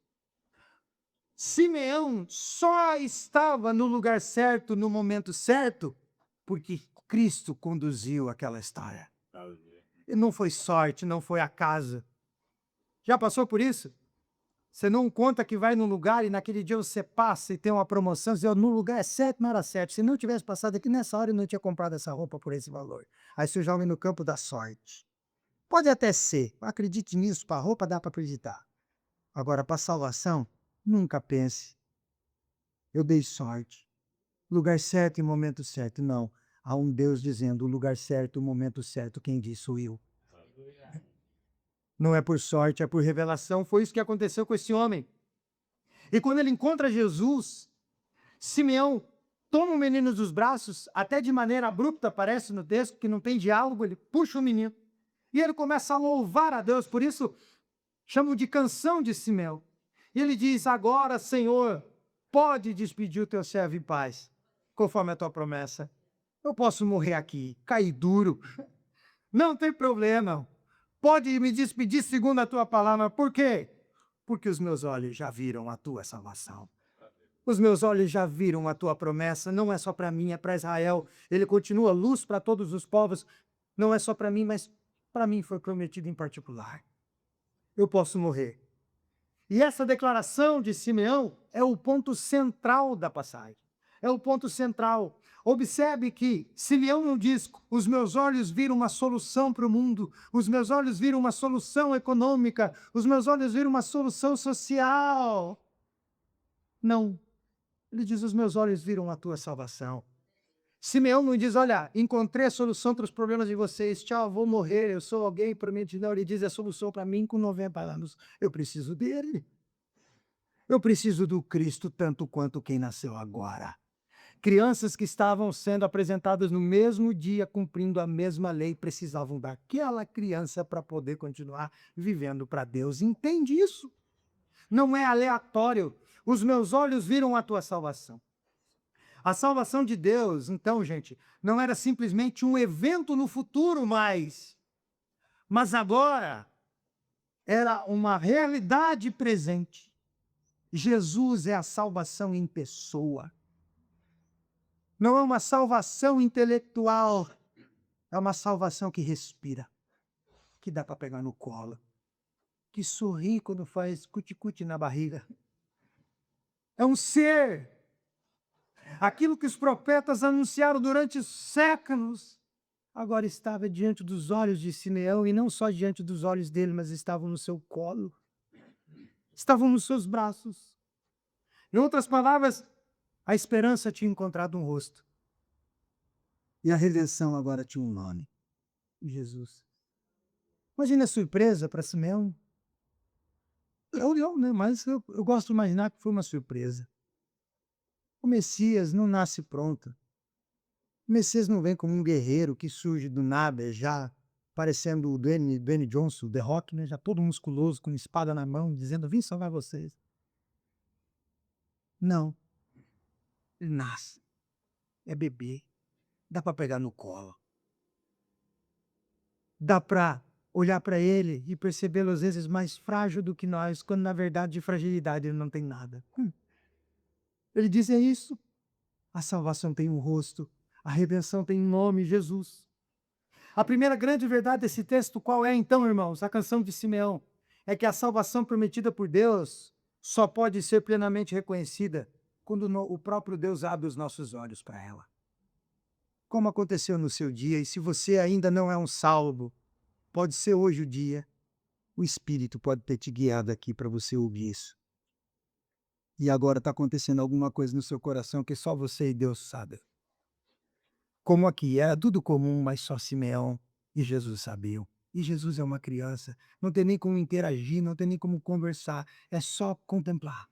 Simeão só estava no lugar certo, no momento certo, porque Cristo conduziu aquela história. E não foi sorte, não foi acaso. Já passou por isso? Você não conta que vai num lugar e naquele dia você passa e tem uma promoção, você diz, "Ó, no lugar é 7, não era 7. Se não tivesse passado aqui nessa hora, eu não tinha comprado essa roupa por esse valor." Aí você joga no campo da sorte. Pode até ser, acredite nisso, para a roupa dá para acreditar. Agora, para a salvação, nunca pense, eu dei sorte. Lugar certo e momento certo. Não. Há um Deus dizendo, o lugar certo, o momento certo, quem disse sou eu. Não é por sorte, é por revelação. Foi isso que aconteceu com esse homem. E quando ele encontra Jesus, Simeão toma o menino dos braços, até de maneira abrupta, aparece no texto, que não tem diálogo, ele puxa o menino. E ele começa a louvar a Deus, por isso chamam de canção de Simeão. E ele diz, agora, Senhor, pode despedir o teu servo em paz, conforme a tua promessa. Eu posso morrer aqui, cair duro. Não tem problema. Pode me despedir segundo a tua palavra. Por quê? Porque os meus olhos já viram a tua salvação. Os meus olhos já viram a tua promessa. Não é só para mim, é para Israel. Ele continua luz para todos os povos. Não é só para mim, mas para mim foi prometido em particular. Eu posso morrer. E essa declaração de Simeão é o ponto central da passagem. É o ponto central. Observe que Simeão não diz, os meus olhos viram uma solução para o mundo, os meus olhos viram uma solução econômica, os meus olhos viram uma solução social. Não. Ele diz, os meus olhos viram a tua salvação. Simeão não diz, olha, encontrei a solução para os problemas de vocês, tchau, vou morrer, eu sou alguém prometido. Não, ele diz, é a solução para mim com 90 anos. Eu preciso dele. Eu preciso do Cristo tanto quanto quem nasceu agora. Crianças que estavam sendo apresentadas no mesmo dia, cumprindo a mesma lei, precisavam daquela criança para poder continuar vivendo para Deus. Entende isso? Não é aleatório. Os meus olhos viram a tua salvação. A salvação de Deus, então, gente, não era simplesmente um evento no futuro mas agora era uma realidade presente. Jesus é a salvação em pessoa. Não é uma salvação intelectual, é uma salvação que respira, que dá para pegar no colo, que sorri quando faz cuti-cuti na barriga. É um ser. Aquilo que os profetas anunciaram durante séculos, agora estava diante dos olhos de Simeão, e não só diante dos olhos dele, mas estavam no seu colo, estavam nos seus braços. Em outras palavras, a esperança tinha encontrado um rosto. E a redenção agora tinha um nome. Jesus. Imagina a surpresa para Simeão. Né? Mas eu gosto de imaginar que foi uma surpresa. O Messias não nasce pronto. O Messias não vem como um guerreiro que surge do nada, já parecendo o Dwayne Johnson, o The Rock, né? Já todo musculoso, com espada na mão, dizendo, vim salvar vocês. Não. Ele nasce. É bebê. Dá para pegar no colo. Dá para olhar para ele e percebê-lo às vezes mais frágil do que nós, quando na verdade de fragilidade ele não tem nada. Ele diz, é isso. A salvação tem um rosto. A redenção tem um nome, Jesus. A primeira grande verdade desse texto, qual é então, irmãos? A canção de Simeão. É que a salvação prometida por Deus só pode ser plenamente reconhecida quando o próprio Deus abre os nossos olhos para ela. Como aconteceu no seu dia, e se você ainda não é um salvo, pode ser hoje o dia, o Espírito pode ter te guiado aqui para você ouvir isso. E agora está acontecendo alguma coisa no seu coração que só você e Deus sabem. Como aqui, era tudo comum, mas só Simeão e Jesus sabiam. E Jesus é uma criança, não tem nem como interagir, não tem nem como conversar, é só contemplar.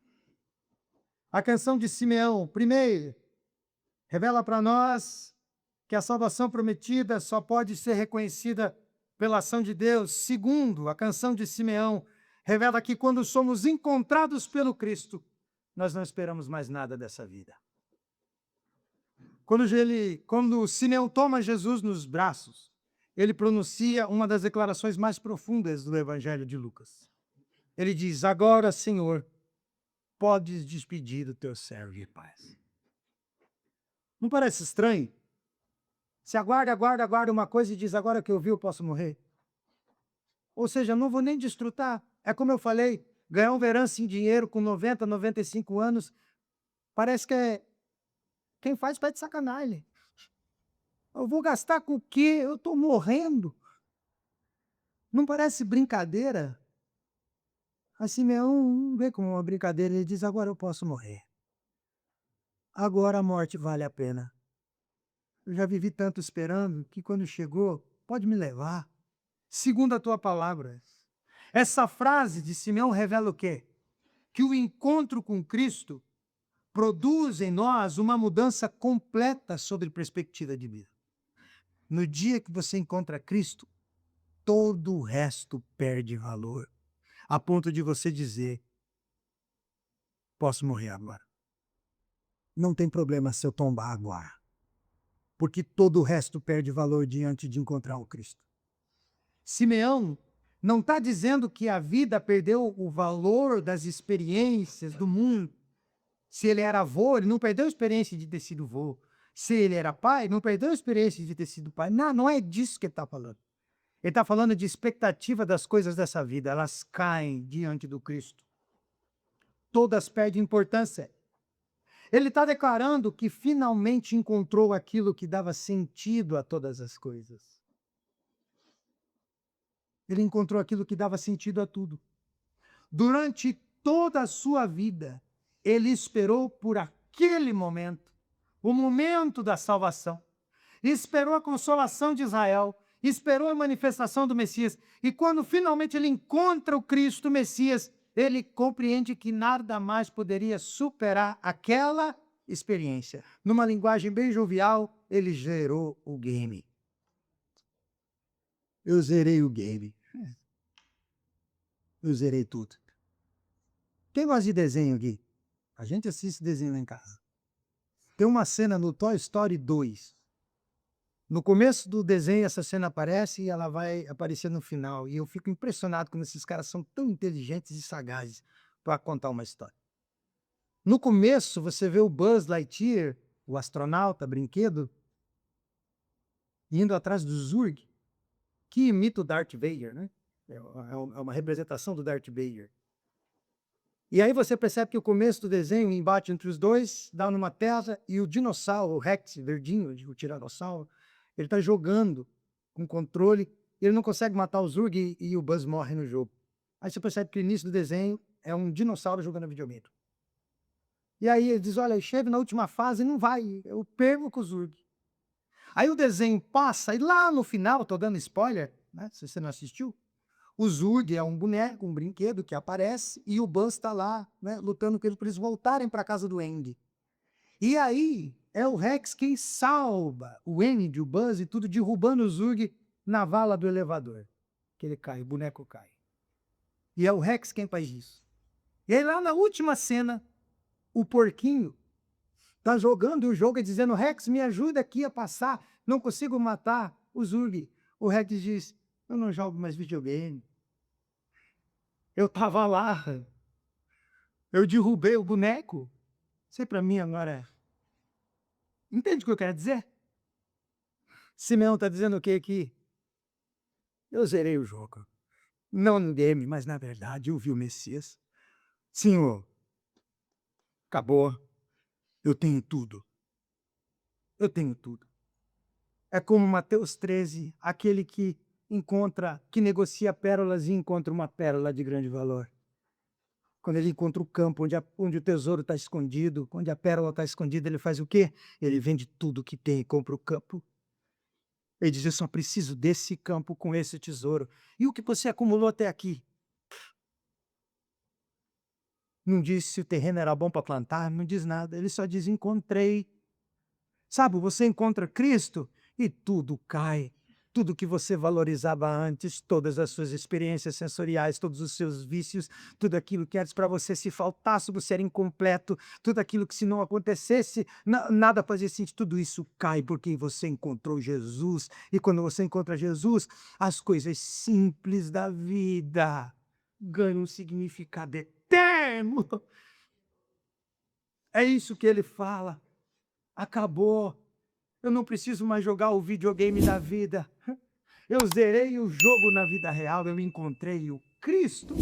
A canção de Simeão, primeiro, revela para nós que a salvação prometida só pode ser reconhecida pela ação de Deus. Segundo, a canção de Simeão revela que quando somos encontrados pelo Cristo, nós não esperamos mais nada dessa vida. Quando Simeão toma Jesus nos braços, ele pronuncia uma das declarações mais profundas do Evangelho de Lucas. Ele diz, agora, Senhor, podes despedir do teu servo em paz. Não parece estranho? Se aguarda uma coisa e diz, agora que eu vi, eu posso morrer. Ou seja, não vou nem desfrutar. É como eu falei, ganhar uma herança em dinheiro com 90, 95 anos, parece que quem faz de sacanagem. Eu vou gastar com o quê? Eu estou morrendo. Não parece brincadeira? A Simeão não vê como uma brincadeira, ele diz, agora eu posso morrer. Agora a morte vale a pena. Eu já vivi tanto esperando que quando chegou, pode me levar. Segundo a tua palavra. Essa frase de Simeão revela o quê? Que o encontro com Cristo produz em nós uma mudança completa sobre perspectiva de vida. No dia que você encontra Cristo, todo o resto perde valor, a ponto de você dizer, posso morrer agora. Não tem problema se eu tombar agora, porque todo o resto perde valor diante de encontrar o Cristo. Simeão não está dizendo que a vida perdeu o valor das experiências do mundo. Se ele era avô, ele não perdeu a experiência de ter sido avô. Se ele era pai, não perdeu a experiência de ter sido pai. Não, não é disso que ele está falando. Ele está falando de expectativa das coisas dessa vida. Elas caem diante do Cristo. Todas perdem importância. Ele está declarando que finalmente encontrou aquilo que dava sentido a todas as coisas. Ele encontrou aquilo que dava sentido a tudo. Durante toda a sua vida, ele esperou por aquele momento, o momento da salvação. Esperou a consolação de Israel, esperou a manifestação do Messias. E quando finalmente ele encontra o Cristo, o Messias, ele compreende que nada mais poderia superar aquela experiência. Numa linguagem bem jovial, ele zerou o game. Eu zerei o game. Eu zerei tudo. Quem gosta de desenho aqui? A gente assiste desenho lá em casa. Tem uma cena no Toy Story 2. No começo do desenho, essa cena aparece e ela vai aparecer no final. E eu fico impressionado como esses caras são tão inteligentes e sagazes para contar uma história. No começo, você vê o Buzz Lightyear, o astronauta, brinquedo, indo atrás do Zurg, que imita o Darth Vader, né? É uma representação do Darth Vader. E aí você percebe que o começo do desenho, o embate entre os dois, dá numa tela e o dinossauro, o Rex verdinho, o tiranossauro, ele está jogando com controle, ele não consegue matar o Zurg e o Buzz morre no jogo. Aí você percebe que o início do desenho é um dinossauro jogando videogame. E aí ele diz, olha, chega na última fase e não vai, eu perco com o Zurg. Aí o desenho passa e lá no final, estou dando spoiler, né, se você não assistiu, o Zurg é um boneco, um brinquedo que aparece e o Buzz está lá, né, lutando com ele para eles voltarem para a casa do Andy. E aí é o Rex quem salva o Andy, o Buzz e tudo, derrubando o Zurg na vala do elevador. Que ele cai, o boneco cai. E é o Rex quem faz isso. E aí lá na última cena, o porquinho está jogando o jogo e dizendo, Rex, me ajuda aqui a passar, não consigo matar o Zurg. O Rex diz, eu não jogo mais videogame. Eu estava lá. Eu derrubei o boneco. Sei para mim agora. Entende o que eu quero dizer? Simeão está dizendo o que aqui? Eu zerei o jogo. Não no game, mas na verdade eu vi o Messias. Senhor, acabou. Eu tenho tudo. Eu tenho tudo. É como Mateus 13, aquele que negocia pérolas e encontra uma pérola de grande valor. Quando ele encontra o campo onde o tesouro está escondido, onde a pérola está escondida, ele faz o quê? Ele vende tudo que tem e compra o campo. Ele diz, eu só preciso desse campo com esse tesouro. E o que você acumulou até aqui? Não diz se o terreno era bom para plantar, não diz nada. Ele só diz, encontrei. Sabe, você encontra Cristo e tudo cai. Tudo que você valorizava antes, todas as suas experiências sensoriais, todos os seus vícios, tudo aquilo que antes para você se faltasse, você era incompleto, tudo aquilo que se não acontecesse, nada fazia sentido, tudo isso cai porque você encontrou Jesus. E quando você encontra Jesus, as coisas simples da vida ganham um significado eterno. É isso que ele fala. Acabou. Eu não preciso mais jogar o videogame da vida. Eu zerei o jogo na vida real, eu encontrei o Cristo.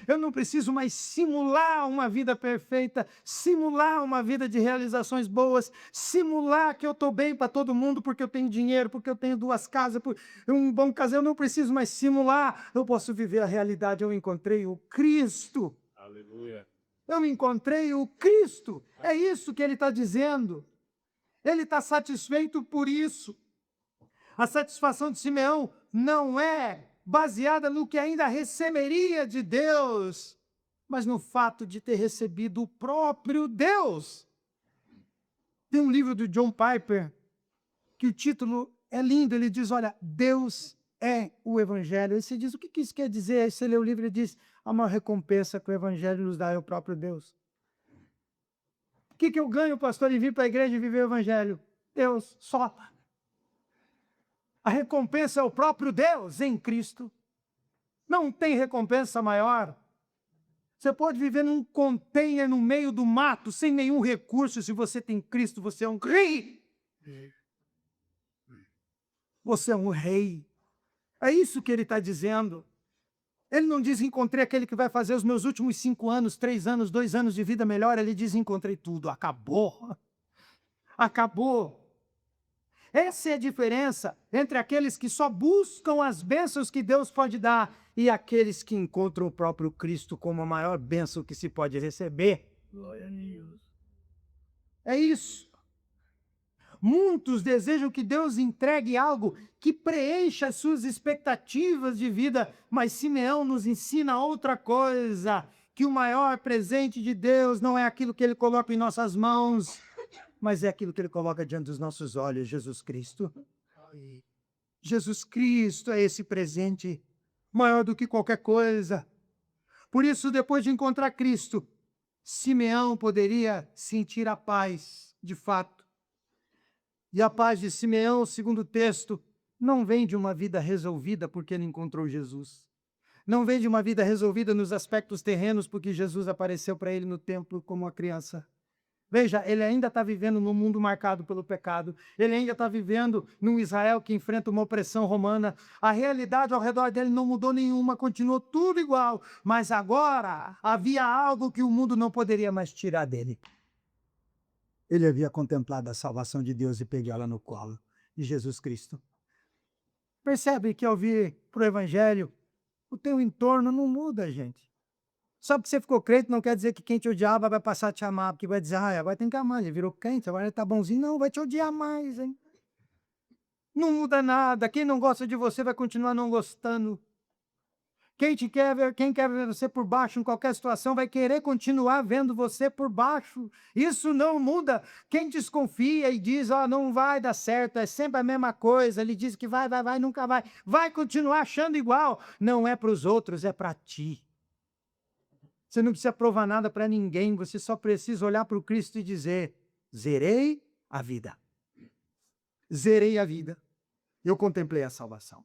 Eu não preciso mais simular uma vida perfeita, simular uma vida de realizações boas, simular que eu estou bem para todo mundo porque eu tenho dinheiro, porque eu tenho 2 casas, um bom casamento. Eu não preciso mais simular. Eu posso viver a realidade. Eu encontrei o Cristo. Aleluia. Eu encontrei o Cristo. É isso que ele está dizendo. Ele está satisfeito por isso. A satisfação de Simeão não é baseada no que ainda receberia de Deus, mas no fato de ter recebido o próprio Deus. Tem um livro do John Piper, que o título é lindo, ele diz, olha, Deus é o Evangelho. E você diz, o que isso quer dizer? Aí você lê o livro e diz, a maior recompensa que o Evangelho nos dá é o próprio Deus. O que eu ganho, pastor, em vir para a igreja e viver o Evangelho? Deus, só. A recompensa é o próprio Deus em Cristo. Não tem recompensa maior. Você pode viver num container no meio do mato, sem nenhum recurso. Se você tem Cristo, você é um rei. Você é um rei. É isso que ele está dizendo. Ele não diz, encontrei aquele que vai fazer os meus últimos 5 anos, 3 anos, 2 anos de vida melhor. Ele diz, encontrei tudo. Acabou. Acabou. Essa é a diferença entre aqueles que só buscam as bênçãos que Deus pode dar e aqueles que encontram o próprio Cristo como a maior bênção que se pode receber. Glória a Deus. É isso. Muitos desejam que Deus entregue algo que preencha as suas expectativas de vida, mas Simeão nos ensina outra coisa, que o maior presente de Deus não é aquilo que ele coloca em nossas mãos, mas é aquilo que ele coloca diante dos nossos olhos, Jesus Cristo. Jesus Cristo é esse presente maior do que qualquer coisa. Por isso, depois de encontrar Cristo, Simeão poderia sentir a paz, de fato. E a paz de Simeão, segundo o texto, não vem de uma vida resolvida porque ele encontrou Jesus. Não vem de uma vida resolvida nos aspectos terrenos porque Jesus apareceu para ele no templo como uma criança. Veja, ele ainda está vivendo num mundo marcado pelo pecado. Ele ainda está vivendo num Israel que enfrenta uma opressão romana. A realidade ao redor dele não mudou nenhuma, continuou tudo igual. Mas agora havia algo que o mundo não poderia mais tirar dele. Ele havia contemplado a salvação de Deus e pegou ela no colo de Jesus Cristo. Percebe que ao vir para o Evangelho, o teu entorno não muda, gente. Só porque você ficou crente não quer dizer que quem te odiava vai passar a te amar, porque vai dizer, agora tem que amar, ele virou crente, agora ele tá bonzinho. Não, vai te odiar mais, hein? Não muda nada, quem não gosta de você vai continuar não gostando. Quem quer ver você por baixo em qualquer situação vai querer continuar vendo você por baixo. Isso não muda. Quem desconfia e diz, não vai dar certo, é sempre a mesma coisa, ele diz que vai, nunca vai. Vai continuar achando igual. Não é para os outros, é para ti. Você não precisa provar nada para ninguém, você só precisa olhar para o Cristo e dizer, zerei a vida. Zerei a vida. Eu contemplei a salvação.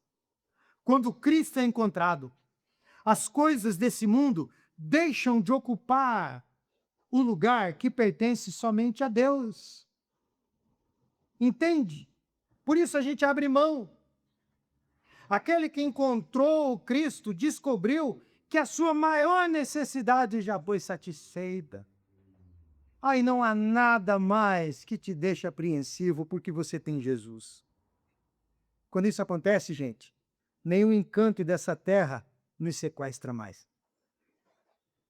Quando Cristo é encontrado, as coisas desse mundo deixam de ocupar o lugar que pertence somente a Deus. Entende? Por isso a gente abre mão. Aquele que encontrou o Cristo descobriu que a sua maior necessidade já foi satisfeita. Aí não há nada mais que te deixe apreensivo porque você tem Jesus. Quando isso acontece, gente, nenhum encanto dessa terra nos sequestra mais.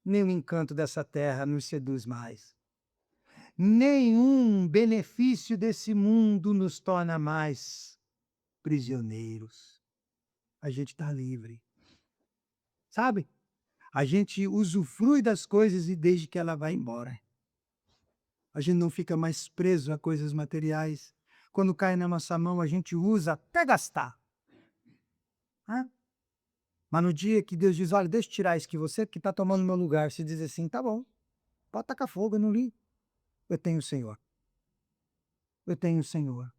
Nenhum encanto dessa terra nos seduz mais. Nenhum benefício desse mundo nos torna mais prisioneiros. A gente está livre. Sabe? A gente usufrui das coisas e desde que ela vai embora. A gente não fica mais preso a coisas materiais. Quando cai na nossa mão, a gente usa até gastar. Mas no dia que Deus diz, olha, deixa eu tirar isso que você que está tomando meu lugar, você diz assim, tá bom, pode tacar fogo, eu não ligo. Eu tenho o Senhor. Eu tenho o Senhor.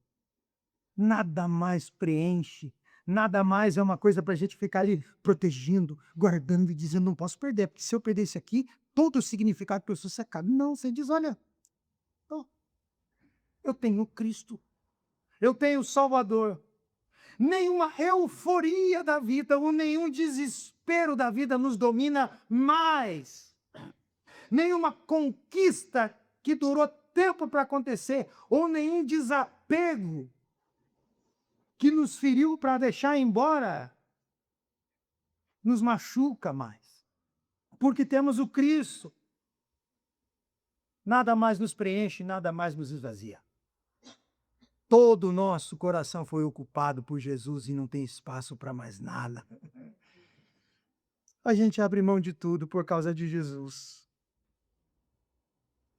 Nada mais preenche, nada mais é uma coisa para a gente ficar ali protegendo, guardando e dizendo, não posso perder, porque se eu perder isso aqui, todo o significado que eu sou secado. Não, você diz, olha, eu tenho Cristo, eu tenho o Salvador. Nenhuma euforia da vida ou nenhum desespero desespero da vida nos domina mais. Nenhuma conquista que durou tempo para acontecer, ou nenhum desapego que nos feriu para deixar embora, nos machuca mais. Porque temos o Cristo. Nada mais nos preenche, nada mais nos esvazia. Todo o nosso coração foi ocupado por Jesus e não tem espaço para mais nada. A gente abre mão de tudo por causa de Jesus.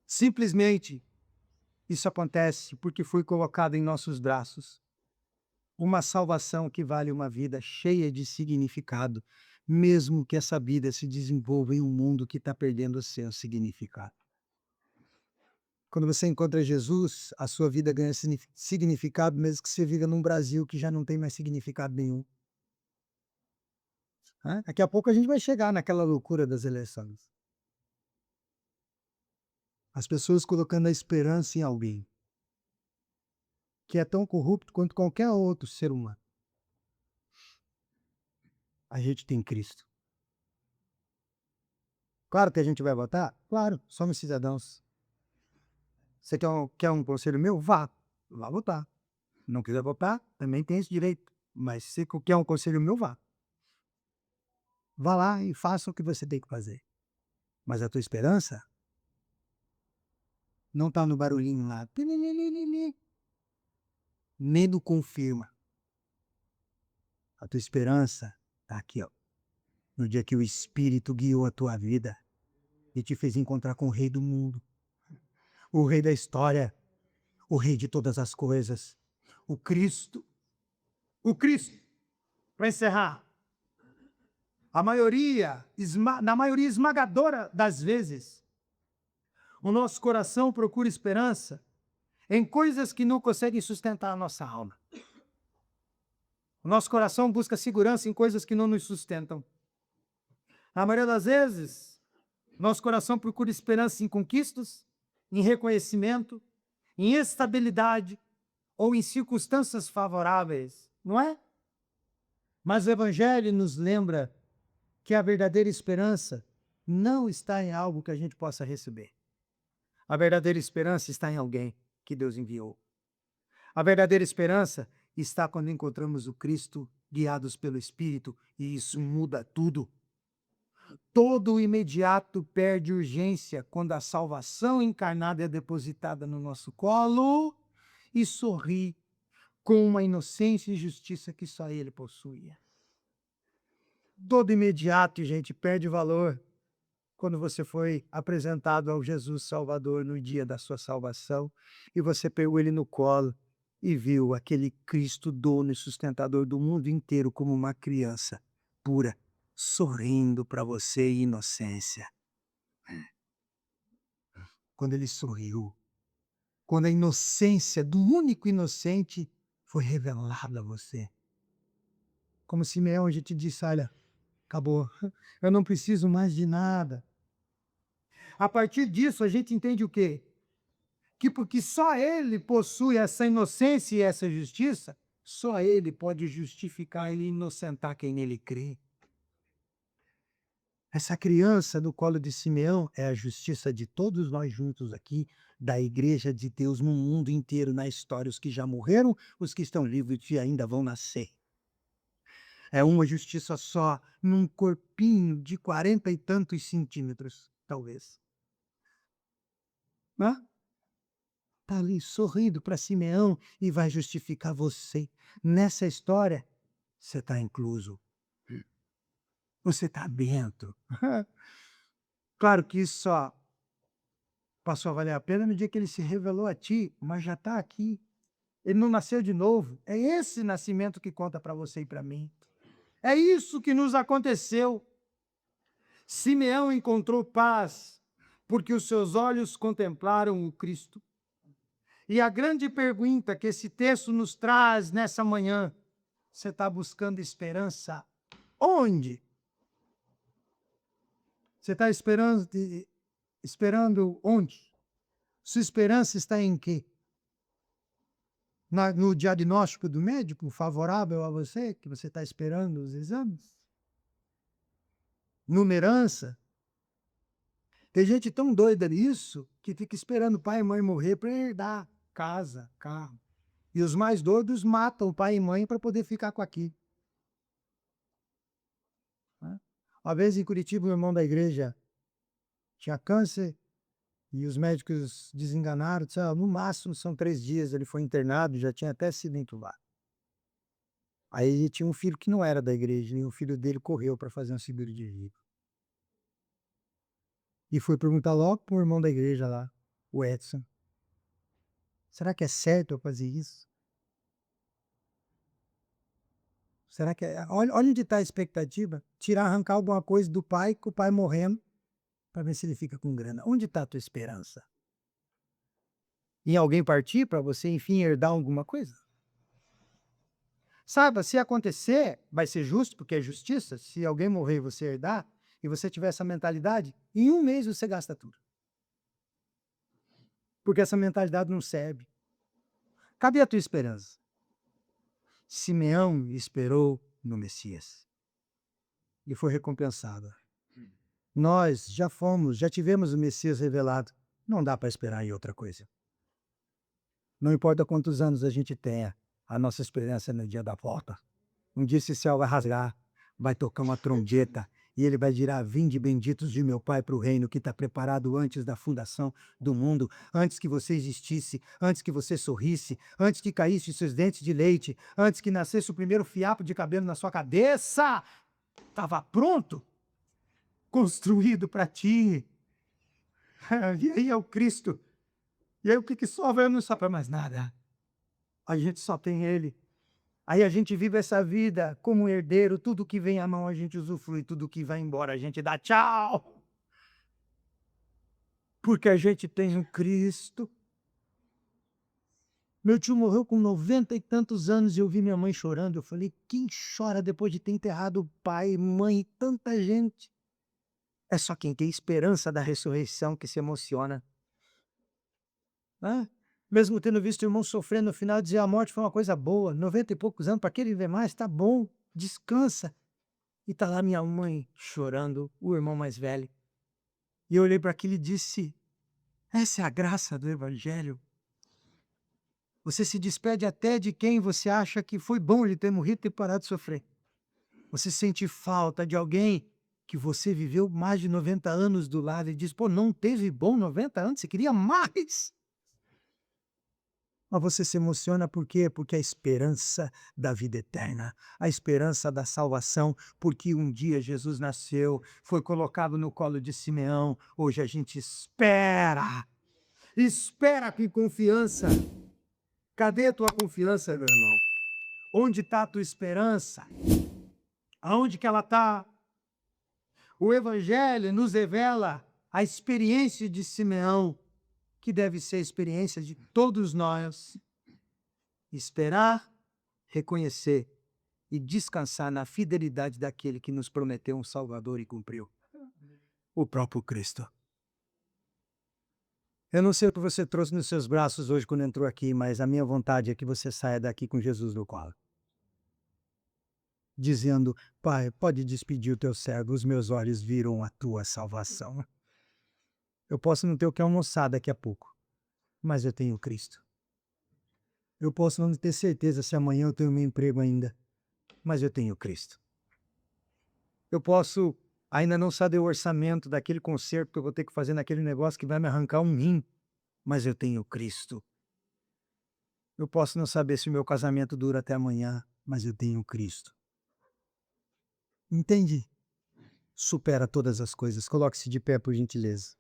Simplesmente, isso acontece porque foi colocado em nossos braços uma salvação que vale uma vida cheia de significado, mesmo que essa vida se desenvolva em um mundo que está perdendo o seu significado. Quando você encontra Jesus, a sua vida ganha significado, mesmo que você viva num Brasil que já não tem mais significado nenhum. Daqui a pouco a gente vai chegar naquela loucura das eleições. As pessoas colocando a esperança em alguém que é tão corrupto quanto qualquer outro ser humano. A gente tem Cristo. Claro que a gente vai votar? Claro, somos cidadãos. Você quer um conselho meu? Vá votar. Não quiser votar, também tem esse direito. Mas se você quer um conselho meu, vá. Vá lá e faça o que você tem que fazer. Mas a tua esperança não está no barulhinho lá. Nem no confirma. A tua esperança está aqui, ó. No dia que o Espírito guiou a tua vida e te fez encontrar com o Rei do mundo, o Rei da história, o Rei de todas as coisas, o Cristo. O Cristo. Para encerrar, na maioria esmagadora das vezes, o nosso coração procura esperança em coisas que não conseguem sustentar a nossa alma. O nosso coração busca segurança em coisas que não nos sustentam. Na maioria das vezes, nosso coração procura esperança em conquistas, em reconhecimento, em estabilidade ou em circunstâncias favoráveis, não é? Mas o Evangelho nos lembra que a verdadeira esperança não está em algo que a gente possa receber. A verdadeira esperança está em alguém que Deus enviou. A verdadeira esperança está quando encontramos o Cristo guiados pelo Espírito, e isso muda tudo. Todo o imediato perde urgência quando a salvação encarnada é depositada no nosso colo e sorri com uma inocência e justiça que só Ele possuía. Todo imediato, gente, perde valor quando você foi apresentado ao Jesus Salvador no dia da sua salvação e você pegou Ele no colo e viu aquele Cristo dono e sustentador do mundo inteiro como uma criança pura, sorrindo para você em inocência. Quando Ele sorriu, quando a inocência do único inocente foi revelada a você. Como Simeão, a gente disse, olha, acabou, eu não preciso mais de nada. A partir disso, a gente entende o quê? Que porque só Ele possui essa inocência e essa justiça, só Ele pode justificar e inocentar quem nele crê. Essa criança no colo de Simeão é a justiça de todos nós juntos aqui, da Igreja de Deus no mundo inteiro, na história, os que já morreram, os que estão vivos e ainda vão nascer. É uma justiça só, num corpinho de 40 e tantos centímetros, talvez. Está ali sorrindo para Simeão e vai justificar você. Nessa história, você está incluso. Você está bento. Claro que isso só passou a valer a pena no dia que ele se revelou a ti, mas já está aqui. Ele não nasceu de novo. É esse nascimento que conta para você e para mim. É isso que nos aconteceu. Simeão encontrou paz, porque os seus olhos contemplaram o Cristo. E a grande pergunta que esse texto nos traz nessa manhã, você está buscando esperança onde? Você está esperando onde? Sua esperança está em quê? No diagnóstico do médico favorável a você, que você está esperando os exames? numerança. Tem gente tão doida nisso que fica esperando pai e mãe morrer para herdar casa, carro. E os mais doidos matam o pai e mãe para poder ficar com aquilo. Né? Uma vez em Curitiba, um irmão da igreja tinha câncer e os médicos desenganaram, disseram, no máximo são 3 dias, ele foi internado, já tinha até sido entubado. Aí ele tinha um filho que não era da igreja, e o filho dele correu para fazer um seguro de vida. E foi perguntar logo para o irmão da igreja lá, o Edson, será que é certo eu fazer isso? Será que é? Olha onde está a expectativa. Arrancar alguma coisa do pai, com o pai morrendo, para ver se ele fica com grana. Onde está a tua esperança? Em alguém partir para você, enfim, herdar alguma coisa? Saiba, se acontecer, vai ser justo, porque é justiça. Se alguém morrer e você herdar, e você tiver essa mentalidade, em 1 mês você gasta tudo. Porque essa mentalidade não serve. Cadê a tua esperança? Simeão esperou no Messias e foi recompensado. Nós já tivemos o Messias revelado. Não dá para esperar em outra coisa. Não importa quantos anos a gente tenha, a nossa esperança é no dia da volta. Um dia esse céu vai rasgar, vai tocar uma trombeta e ele vai dirá, vinde benditos de meu Pai para o reino que está preparado antes da fundação do mundo, antes que você existisse, antes que você sorrisse, antes que caísse seus dentes de leite, antes que nascesse o primeiro fiapo de cabelo na sua cabeça. Estava pronto, construído para ti. E aí é o Cristo. E aí o que sobra? Eu não sobra mais nada. A gente só tem Ele. Aí a gente vive essa vida como um herdeiro, tudo que vem à mão a gente usufrui, tudo que vai embora a gente dá tchau. Porque a gente tem um Cristo. Meu tio morreu com 90 e tantos anos e eu vi minha mãe chorando. Eu falei, quem chora depois de ter enterrado pai, mãe e tanta gente? É só quem tem esperança da ressurreição que se emociona. Mesmo tendo visto o irmão sofrendo no final, dizer a morte foi uma coisa boa, 90 e poucos anos, para que ele viver mais? Tá bom, descansa. E tá lá minha mãe chorando, o irmão mais velho. E eu olhei para aquilo e disse, essa é a graça do Evangelho. Você se despede até de quem você acha que foi bom ele ter morrido e ter parado de sofrer. Você sente falta de alguém que você viveu mais de 90 anos do lado e diz, pô, não teve bom 90 anos, você queria mais. Mas você se emociona por quê? Porque a esperança da vida eterna, a esperança da salvação, porque um dia Jesus nasceu, foi colocado no colo de Simeão, hoje a gente espera com confiança. Cadê a tua confiança, meu irmão? Onde está a tua esperança? Aonde que ela está? O Evangelho nos revela a experiência de Simeão, que deve ser a experiência de todos nós. Esperar, reconhecer e descansar na fidelidade daquele que nos prometeu um Salvador e cumpriu. O próprio Cristo. Eu não sei o que você trouxe nos seus braços hoje quando entrou aqui, mas a minha vontade é que você saia daqui com Jesus no colo. Dizendo, Pai, pode despedir o teu servo, os meus olhos viram a tua salvação. Eu posso não ter o que almoçar daqui a pouco, mas eu tenho Cristo. Eu posso não ter certeza se amanhã eu tenho meu emprego ainda, mas eu tenho Cristo. Eu posso ainda não saber o orçamento daquele conserto que eu vou ter que fazer naquele negócio que vai me arrancar um rim, mas eu tenho Cristo. Eu posso não saber se o meu casamento dura até amanhã, mas eu tenho Cristo. Entende? Supera todas as coisas. Coloque-se de pé, por gentileza.